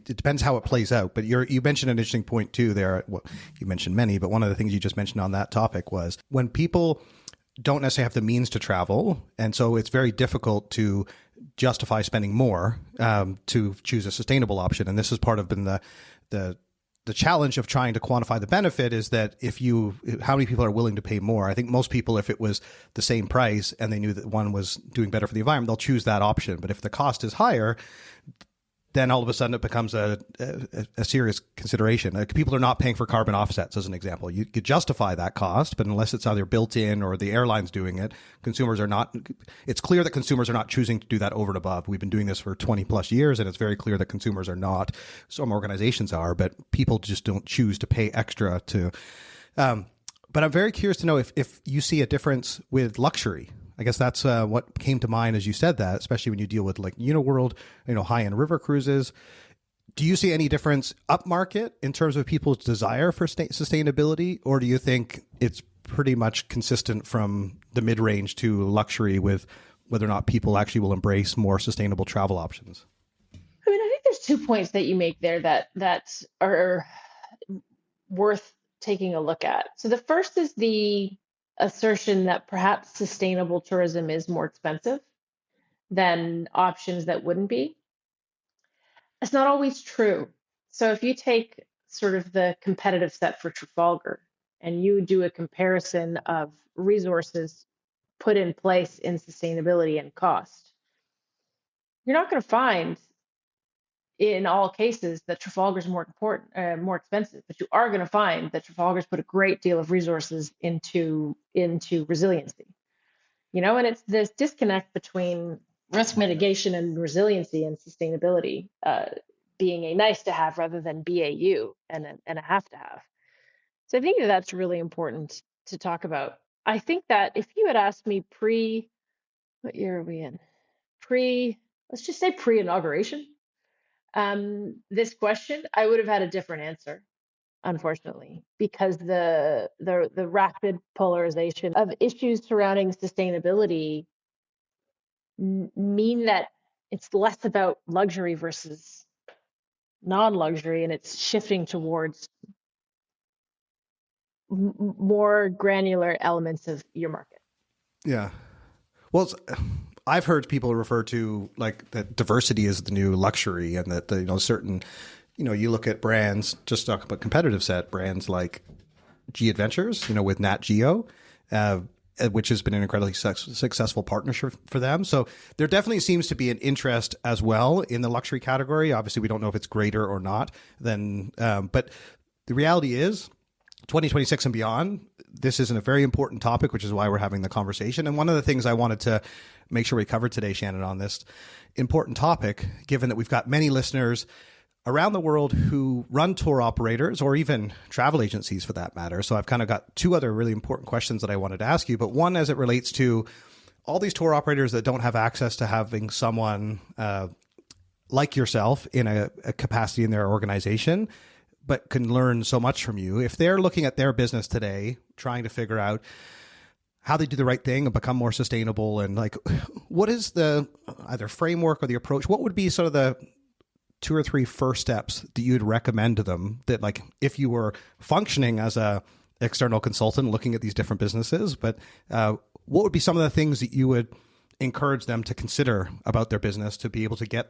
depends how it plays out. But you mentioned an interesting point too there. Well, you mentioned many, but one of the things you just mentioned on that topic was when people don't necessarily have the means to travel, and so it's very difficult to justify spending more to choose a sustainable option. And this has part of been the challenge of trying to quantify the benefit is that how many people are willing to pay more? I think most people, if it was the same price and they knew that one was doing better for the environment, they'll choose that option. But if the cost is higher, then all of a sudden it becomes a serious consideration. People are not paying for carbon offsets, as an example. You could justify that cost, but unless it's either built in or the airline's doing it, consumers are not. It's clear that consumers are not choosing to do that over and above. We've been doing this for 20 plus years, and it's very clear that consumers are not. Some organizations are, but people just don't choose to pay extra to. But I'm very curious to know if you see a difference with luxury. I guess that's what came to mind as you said that, especially when you deal with like Uniworld, high-end river cruises. Do you see any difference upmarket in terms of people's desire for sustainability, or do you think it's pretty much consistent from the mid-range to luxury with whether or not people actually will embrace more sustainable travel options? I mean, I think there's 2 points that you make there that are worth taking a look at. So the first is the assertion that perhaps sustainable tourism is more expensive than options that wouldn't be. It's not always true. So if you take sort of the competitive set for Trafalgar and you do a comparison of resources put in place in sustainability and cost, you're not going to find in all cases that Trafalgar's more expensive, but you are going to find that Trafalgar's put a great deal of resources into resiliency. And it's this disconnect between risk mitigation and resiliency and sustainability being a nice to have rather than BAU and a have to have. So I think that's really important to talk about. I think that if you had asked me what year are we in? Let's just say pre-inauguration, this question, I would have had a different answer, unfortunately, because the rapid polarization of issues surrounding sustainability mean that it's less about luxury versus non-luxury, and it's shifting towards more granular elements of your market. Yeah. Well, I've heard people refer to like that diversity is the new luxury, and that certain, you look at brands, just talk about competitive set brands like G Adventures, with Nat Geo, which has been an incredibly successful partnership for them. So there definitely seems to be an interest as well in the luxury category. Obviously, we don't know if it's greater or not but the reality is 2026 and beyond, this is a very important topic, which is why we're having the conversation. And one of the things I wanted to make sure we covered today, Shannon, on this important topic, given that we've got many listeners around the world who run tour operators or even travel agencies for that matter. So I've kind of got two other really important questions that I wanted to ask you, but one as it relates to all these tour operators that don't have access to having someone like yourself in a capacity in their organization, but can learn so much from you. If they're looking at their business today, trying to figure out how they do the right thing and become more sustainable, and like, what is the either framework or the approach? What would be sort of the 2 or 3 first steps that you'd recommend to them that, like, if you were functioning as a external consultant looking at these different businesses, but what would be some of the things that you would encourage them to consider about their business to be able to get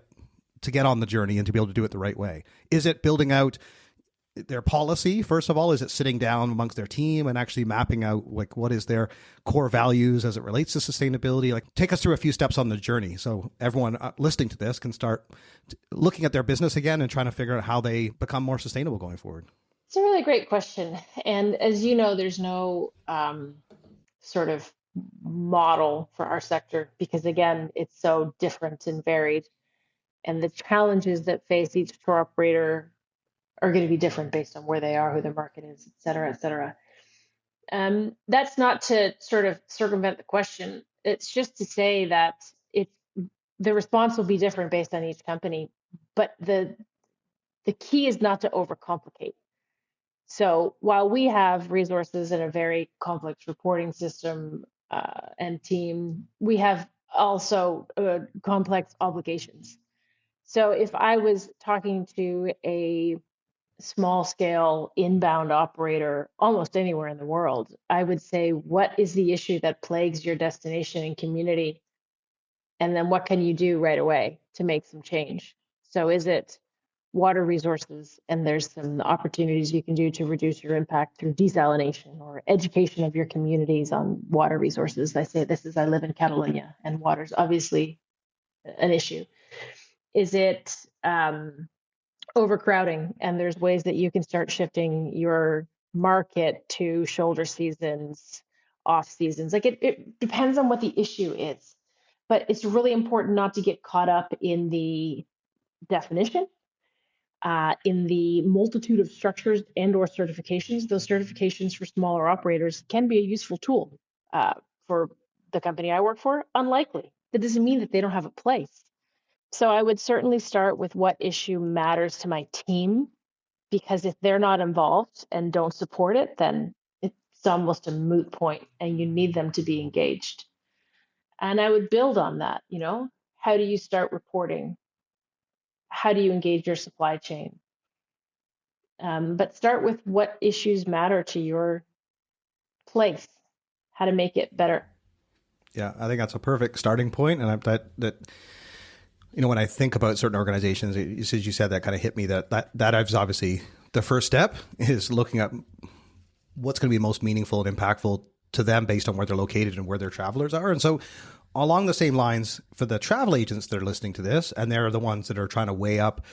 on the journey and to be able to do it the right way? Is it building out their policy, first of all? Is it sitting down amongst their team and actually mapping out like what is their core values as it relates to sustainability? Like, take us through a few steps on the journey so everyone listening to this can start looking at their business again and trying to figure out how they become more sustainable going forward. It's a really great question. And as you know, there's no sort of model for our sector because, again, it's so different and varied. And the challenges that face each tour operator are going to be different based on where they are, who their market is, et cetera, et cetera. That's not to sort of circumvent the question. It's just to say that the response will be different based on each company, but the key is not to overcomplicate. So while we have resources and a very complex reporting system and team, we have also complex obligations. So if I was talking to a small scale inbound operator almost anywhere in the world, I would say, what is the issue that plagues your destination and community? And then what can you do right away to make some change? So is it water resources? And there's some opportunities you can do to reduce your impact through desalination or education of your communities on water resources. I live in Catalonia and water's obviously an issue. Is it overcrowding? And there's ways that you can start shifting your market to shoulder seasons, off seasons. Like it depends on what the issue is, but it's really important not to get caught up in the definition, in the multitude of structures and or certifications. Those certifications for smaller operators can be a useful tool for the company I work for? Unlikely. That doesn't mean that they don't have a place. So I would certainly start with what issue matters to my team, because if they're not involved and don't support it, then it's almost a moot point and you need them to be engaged. And I would build on that, how do you start reporting? How do you engage your supply chain? But start with what issues matter to your place, how to make it better. Yeah, I think that's a perfect starting point. And that when I think about certain organizations, as you said, that kind of hit me that is obviously the first step is looking at what's going to be most meaningful and impactful to them based on where they're located and where their travelers are. And so along the same lines for the travel agents that are listening to this, and they're the ones that are trying to weigh up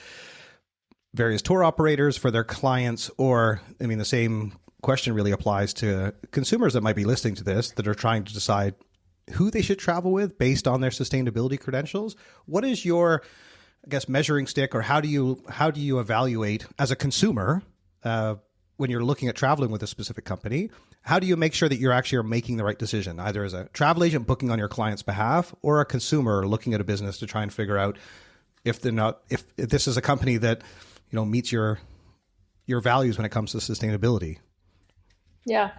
various tour operators for their clients, or, the same question really applies to consumers that might be listening to this that are trying to decide who they should travel with based on their sustainability credentials. What is your, measuring stick, or how do you evaluate as a consumer when you're looking at traveling with a specific company? How do you make sure that you're actually making the right decision, either as a travel agent booking on your client's behalf or a consumer looking at a business to try and figure out if this is a company that meets your values when it comes to sustainability? Yeah.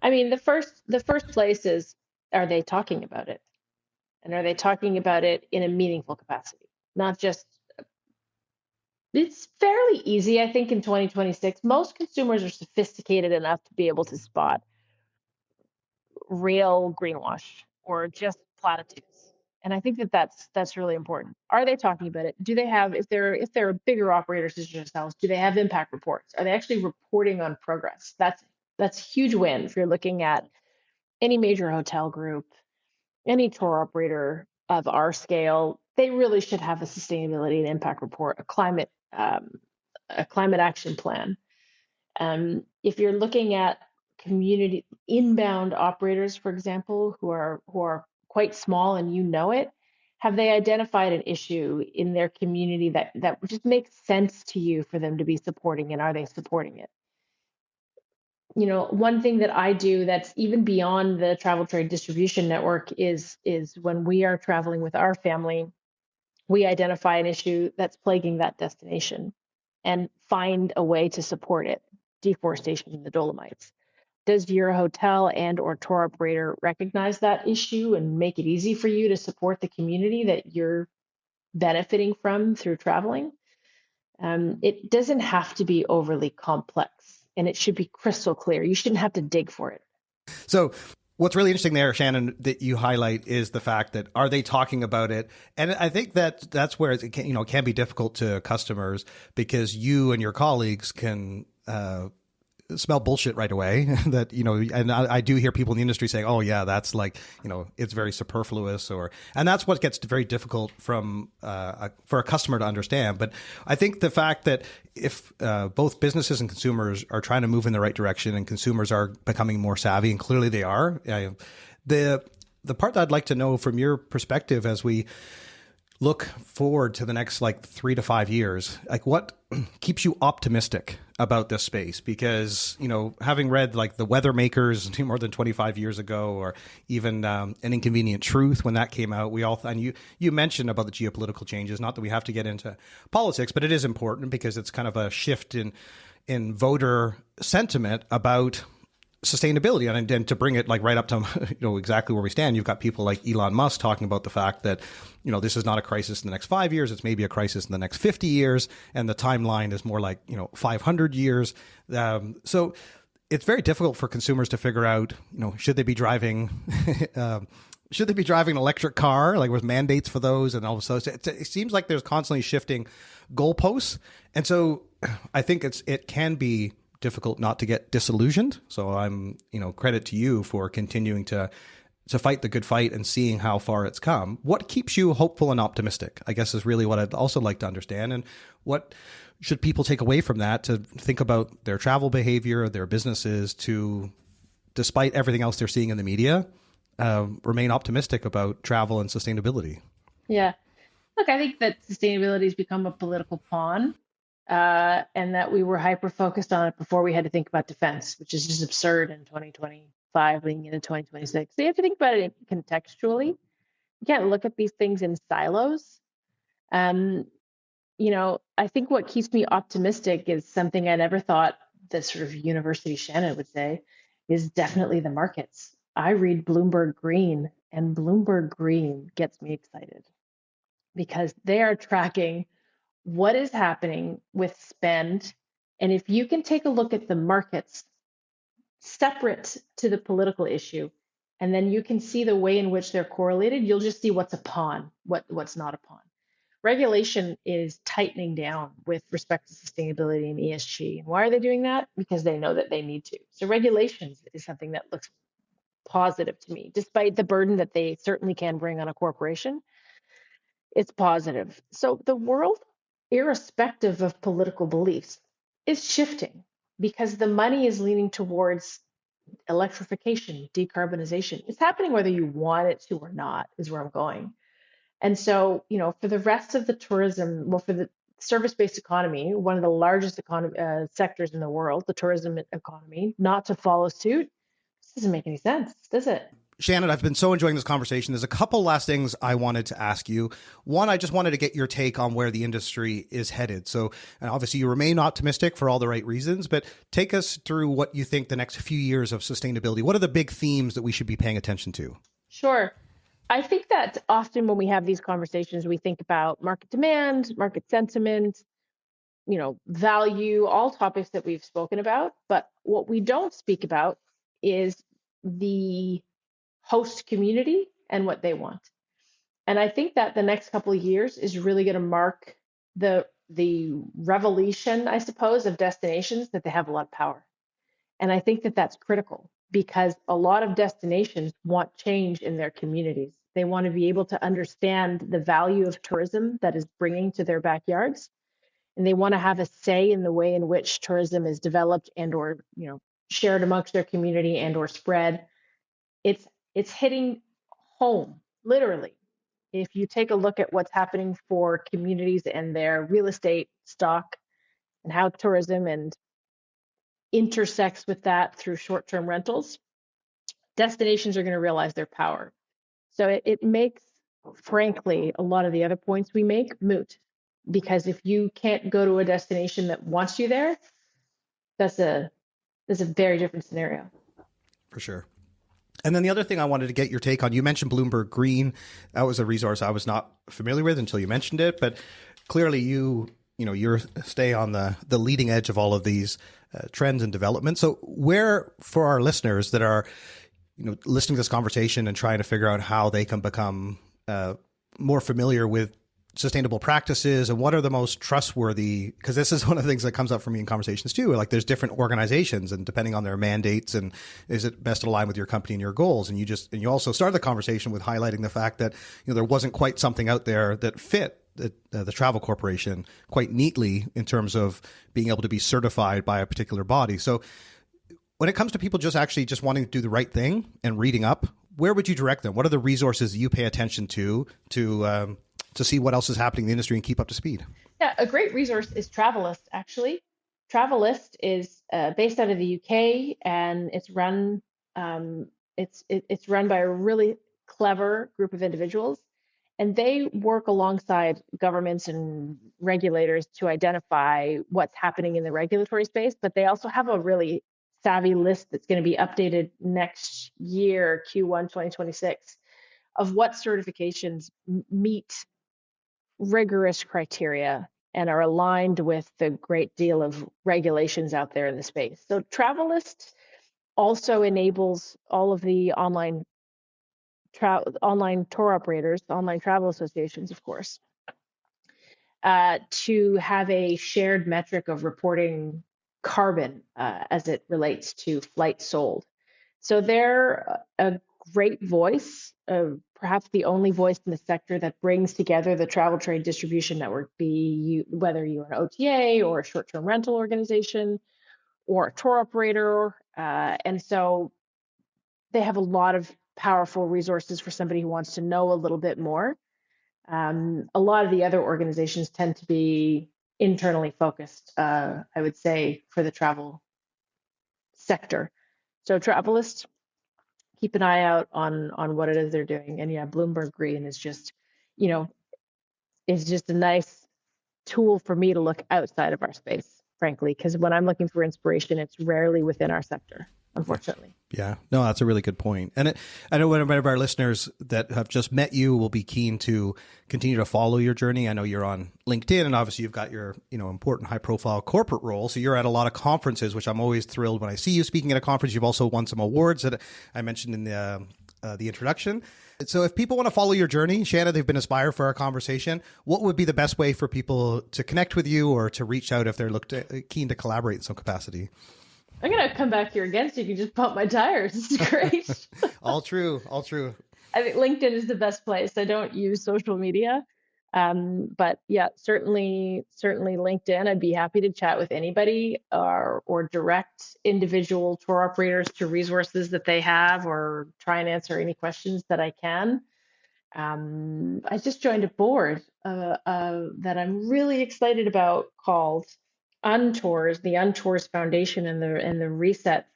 The first place is, are they talking about it? And are they talking about it in a meaningful capacity? Not just, it's fairly easy, I think, in 2026. Most consumers are sophisticated enough to be able to spot real greenwash or just platitudes. And I think that's really important. Are they talking about it? Do they have, if they're a bigger operator such as yourselves, do they have impact reports? Are they actually reporting on progress? That's a huge win if you're looking at any major hotel group, any tour operator of our scale. They really should have a sustainability and impact report, a climate action plan. If you're looking at community inbound operators, for example, who are quite small and it, have they identified an issue in their community that just makes sense to you for them to be supporting, and are they supporting it? One thing that I do that's even beyond the travel trade distribution network is when we are traveling with our family, we identify an issue that's plaguing that destination and find a way to support it. Deforestation in the Dolomites. Does your hotel and or tour operator recognize that issue and make it easy for you to support the community that you're benefiting from through traveling? It doesn't have to be overly complex, and it should be crystal clear. You shouldn't have to dig for it. So what's really interesting there, Shannon, that you highlight is the fact that, are they talking about it? And I think that's where it can be difficult to customers, because you and your colleagues can smell bullshit right away. That, and I do hear people in the industry saying, oh yeah, that's like, it's very superfluous, and that's what gets very difficult for a customer to understand. But I think the fact that if both businesses and consumers are trying to move in the right direction, and consumers are becoming more savvy, and clearly they are, the part that I'd like to know from your perspective as we look forward to the next 3 to 5 years, what keeps you optimistic about this space? Because, having read the Weather Makers more than 25 years ago, or even An Inconvenient Truth when that came out, and you mentioned about the geopolitical changes, not that we have to get into politics, but it is important because it's kind of a shift in voter sentiment about sustainability. And to bring it right up to exactly where we stand, you've got people like Elon Musk talking about the fact that this is not a crisis in the next 5 years, it's maybe a crisis in the next 50 years, and the timeline is more 500 years. So it's very difficult for consumers to figure out, should they be driving should they be driving an electric car, with mandates for those, and all of a sudden it seems like there's constantly shifting goalposts. And so I think it can be difficult not to get disillusioned. So I'm, credit to you for continuing to fight the good fight and seeing how far it's come. What keeps you hopeful and optimistic, I guess, is really what I'd also like to understand. And what should people take away from that to think about their travel behavior, their businesses, to, despite everything else they're seeing in the media, remain optimistic about travel and sustainability? Yeah. Look, I think that sustainability has become a political pawn. And that we were hyper-focused on it before we had to think about defense, which is just absurd in 2020, 2025 leading into 2026. So you have to think about it contextually. You can't look at these things in silos. I think what keeps me optimistic is something I never thought the sort of university Shannon would say is definitely the markets. I read Bloomberg Green, and Bloomberg Green gets me excited because they are tracking what is happening with spend. And if you can take a look at the markets separate to the political issue, and then you can see the way in which they're correlated, you'll just see what's a pawn, what's not a pawn. Regulation is tightening down with respect to sustainability and ESG. And why are they doing that? Because they know that they need to. So regulations is something that looks positive to me, despite the burden that they certainly can bring on a corporation. It's positive. So the world, irrespective of political beliefs, is shifting because the money is leaning towards electrification, decarbonization. It's happening whether you want it to or not, is where I'm going. And so, for the rest of the tourism, well, for the service-based economy, one of the largest sectors in the world, the tourism economy, not to follow suit, this doesn't make any sense, does it? Shannon, I've been so enjoying this conversation. There's a couple last things I wanted to ask you. One, I just wanted to get your take on where the industry is headed. So obviously you remain optimistic for all the right reasons, but take us through what you think the next few years of sustainability. What are the big themes that we should be paying attention to? Sure. I think that often when we have these conversations, we think about market demand, market sentiment, value, all topics that we've spoken about. But what we don't speak about is the host community and what they want. And I think that the next couple of years is really going to mark the revolution, I suppose, of destinations that they have a lot of power. And I think that that's critical because a lot of destinations want change in their communities. They want to be able to understand the value of tourism that is bringing to their backyards. And they want to have a say in the way in which tourism is developed and or, shared amongst their community and or spread. It's hitting home, literally. If you take a look at what's happening for communities and their real estate stock and how tourism and intersects with that through short-term rentals, destinations are going to realize their power. So it makes, frankly, a lot of the other points we make moot. Because if you can't go to a destination that wants you there, that's a very different scenario. For sure. And then the other thing I wanted to get your take on, you mentioned Bloomberg Green. That was a resource I was not familiar with until you mentioned it. But clearly you're stay on the leading edge of all of these trends and developments. So where, for our listeners that are listening to this conversation and trying to figure out how they can become more familiar with sustainable practices and what are the most trustworthy, because this is one of the things that comes up for me in conversations too, like there's different organizations and depending on their mandates and is it best aligned with your company and your goals. And you also started the conversation with highlighting the fact that there wasn't quite something out there that fit the travel corporation quite neatly in terms of being able to be certified by a particular body. So when it comes to people just wanting to do the right thing and reading up, where would you direct them? What are the resources that you pay attention to see what else is happening in the industry and keep up to speed? Yeah, a great resource is Travelist, actually. Travelist is based out of the UK, and it's run it's run by a really clever group of individuals, and they work alongside governments and regulators to identify what's happening in the regulatory space. But they also have a really savvy list that's going to be updated next year, Q1 2026, of what certifications meet rigorous criteria and are aligned with the great deal of regulations out there in the space. So Travelist also enables all of the online tour operators, online travel associations, of course, to have a shared metric of reporting carbon as it relates to flights sold. So they're a great voice, perhaps the only voice in the sector that brings together the travel trade distribution network, whether you're an OTA or a short-term rental organization or a tour operator. And so they have a lot of powerful resources for somebody who wants to know a little bit more. A lot of the other organizations tend to be internally focused, I would say, for the travel sector. So Travelist, keep an eye out on what it is they're doing. And yeah, Bloomberg Green is just, you know, is just a nice tool for me to look outside of our space, frankly, because when I'm looking for inspiration, it's rarely within our sector, unfortunately. Yeah, no, that's a really good point. And I know one of our listeners that have just met you will be keen to continue to follow your journey. I know you're on LinkedIn, and obviously you've got your, important high profile corporate role. So you're at a lot of conferences, which I'm always thrilled when I see you speaking at a conference. You've also won some awards that I mentioned in the introduction. So if people want to follow your journey, Shannon, they've been inspired for our conversation, what would be the best way for people to connect with you or to reach out if they're keen to collaborate in some capacity? I'm going to come back here again so you can just pump my tires. This is great. All true. I think LinkedIn is the best place. I don't use social media. But yeah, certainly LinkedIn. I'd be happy to chat with anybody or direct individual tour operators to resources that they have or try and answer any questions that I can. I just joined a board that I'm really excited about called Untours, the Untours Foundation and the Reset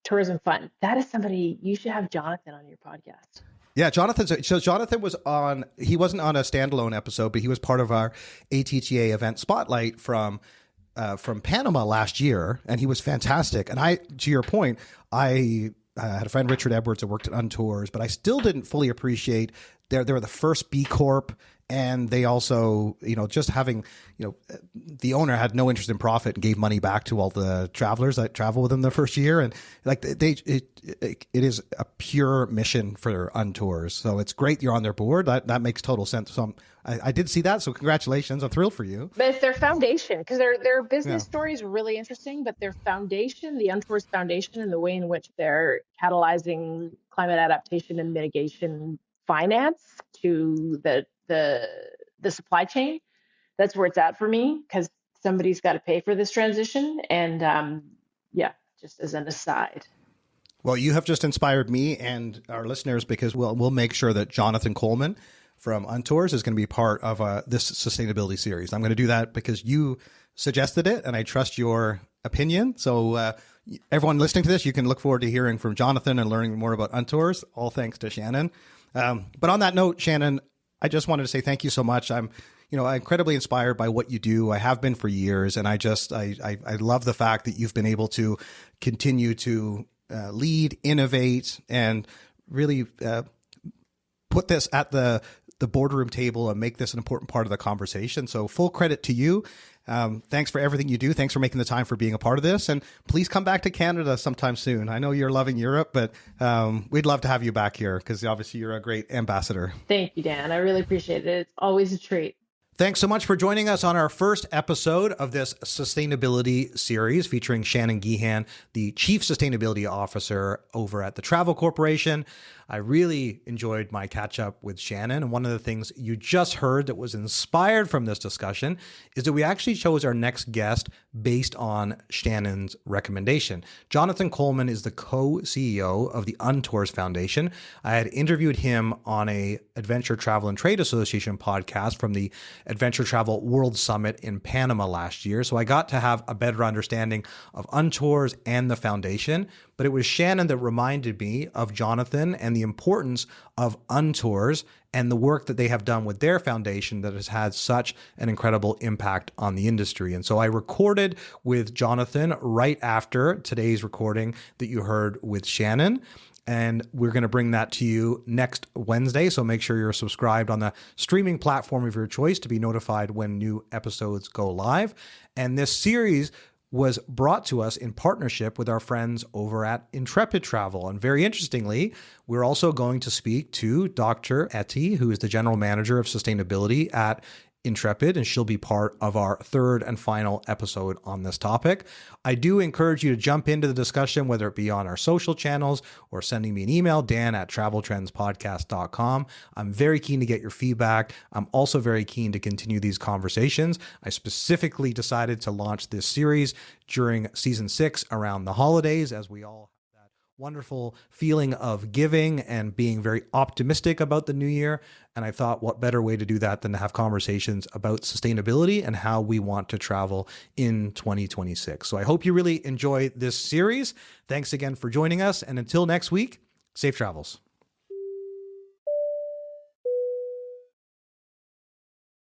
Tourism Fund. That is somebody you should have Jonathan on your podcast. Yeah, Jonathan was on, he wasn't on a standalone episode, but he was part of our ATTA event spotlight from Panama last year, and he was fantastic. And to your point, I had a friend, Richard Edwards, that worked at Untours, but I still didn't fully appreciate they were the first B Corp. And they also, just having, the owner had no interest in profit and gave money back to all the travelers that travel with them the first year. And like it is a pure mission for Untours. So it's great you're on their board. That makes total sense. So I did see that. So congratulations. I'm thrilled for you. But it's their foundation, because their business story is really interesting, but their foundation, the Untours Foundation, and the way in which they're catalyzing climate adaptation and mitigation finance to the supply chain, that's where it's at for me, because somebody's got to pay for this transition. And just as an aside. Well, you have just inspired me and our listeners, because we'll make sure that Jonathan Coleman from Untours is going to be part of this sustainability series. I'm going to do that because you suggested it, and I trust your opinion. So everyone listening to this, you can look forward to hearing from Jonathan and learning more about Untours, all thanks to Shannon. But on that note, Shannon, I just wanted to say thank you so much. I'm incredibly inspired by what you do. I have been for years, and I love the fact that you've been able to continue to lead, innovate, and really put this at the boardroom table and make this an important part of the conversation. So full credit to you. Thanks for everything you do. Thanks for making the time for being a part of this. And please come back to Canada sometime soon. I know you're loving Europe, but we'd love to have you back here because obviously you're a great ambassador. Thank you, Dan. I really appreciate it. It's always a treat. Thanks so much for joining us on our first episode of this sustainability series featuring Shannon Guihan, the Chief Sustainability Officer over at the Travel Corporation. I really enjoyed my catch up with Shannon. And one of the things you just heard that was inspired from this discussion is that we actually chose our next guest based on Shannon's recommendation. Jonathan Coleman is the co-CEO of the Untours Foundation. I had interviewed him on a Adventure Travel and Trade Association podcast from the Adventure Travel World Summit in Panama last year. So I got to have a better understanding of Untours and the foundation. But it was Shannon that reminded me of Jonathan and the importance of Untours and the work that they have done with their foundation that has had such an incredible impact on the industry. And so I recorded with Jonathan right after today's recording that you heard with Shannon. And we're going to bring that to you next Wednesday. So make sure you're subscribed on the streaming platform of your choice to be notified when new episodes go live. And this series was brought to us in partnership with our friends over at Intrepid Travel. And very interestingly, we're also going to speak to Dr. Etty, who is the General Manager of Sustainability at Intrepid, and she'll be part of our third and final episode on this topic. I do encourage you to jump into the discussion, whether it be on our social channels or sending me an email, dan@traveltrendspodcast.com. I'm very keen to get your feedback. I'm also very keen to continue these conversations. I specifically decided to launch this series during season 6 around the holidays, as we all wonderful feeling of giving and being very optimistic about the new year. And I thought, what better way to do that than to have conversations about sustainability and how we want to travel in 2026. So I hope you really enjoy this series. Thanks again for joining us. And until next week, Safe travels.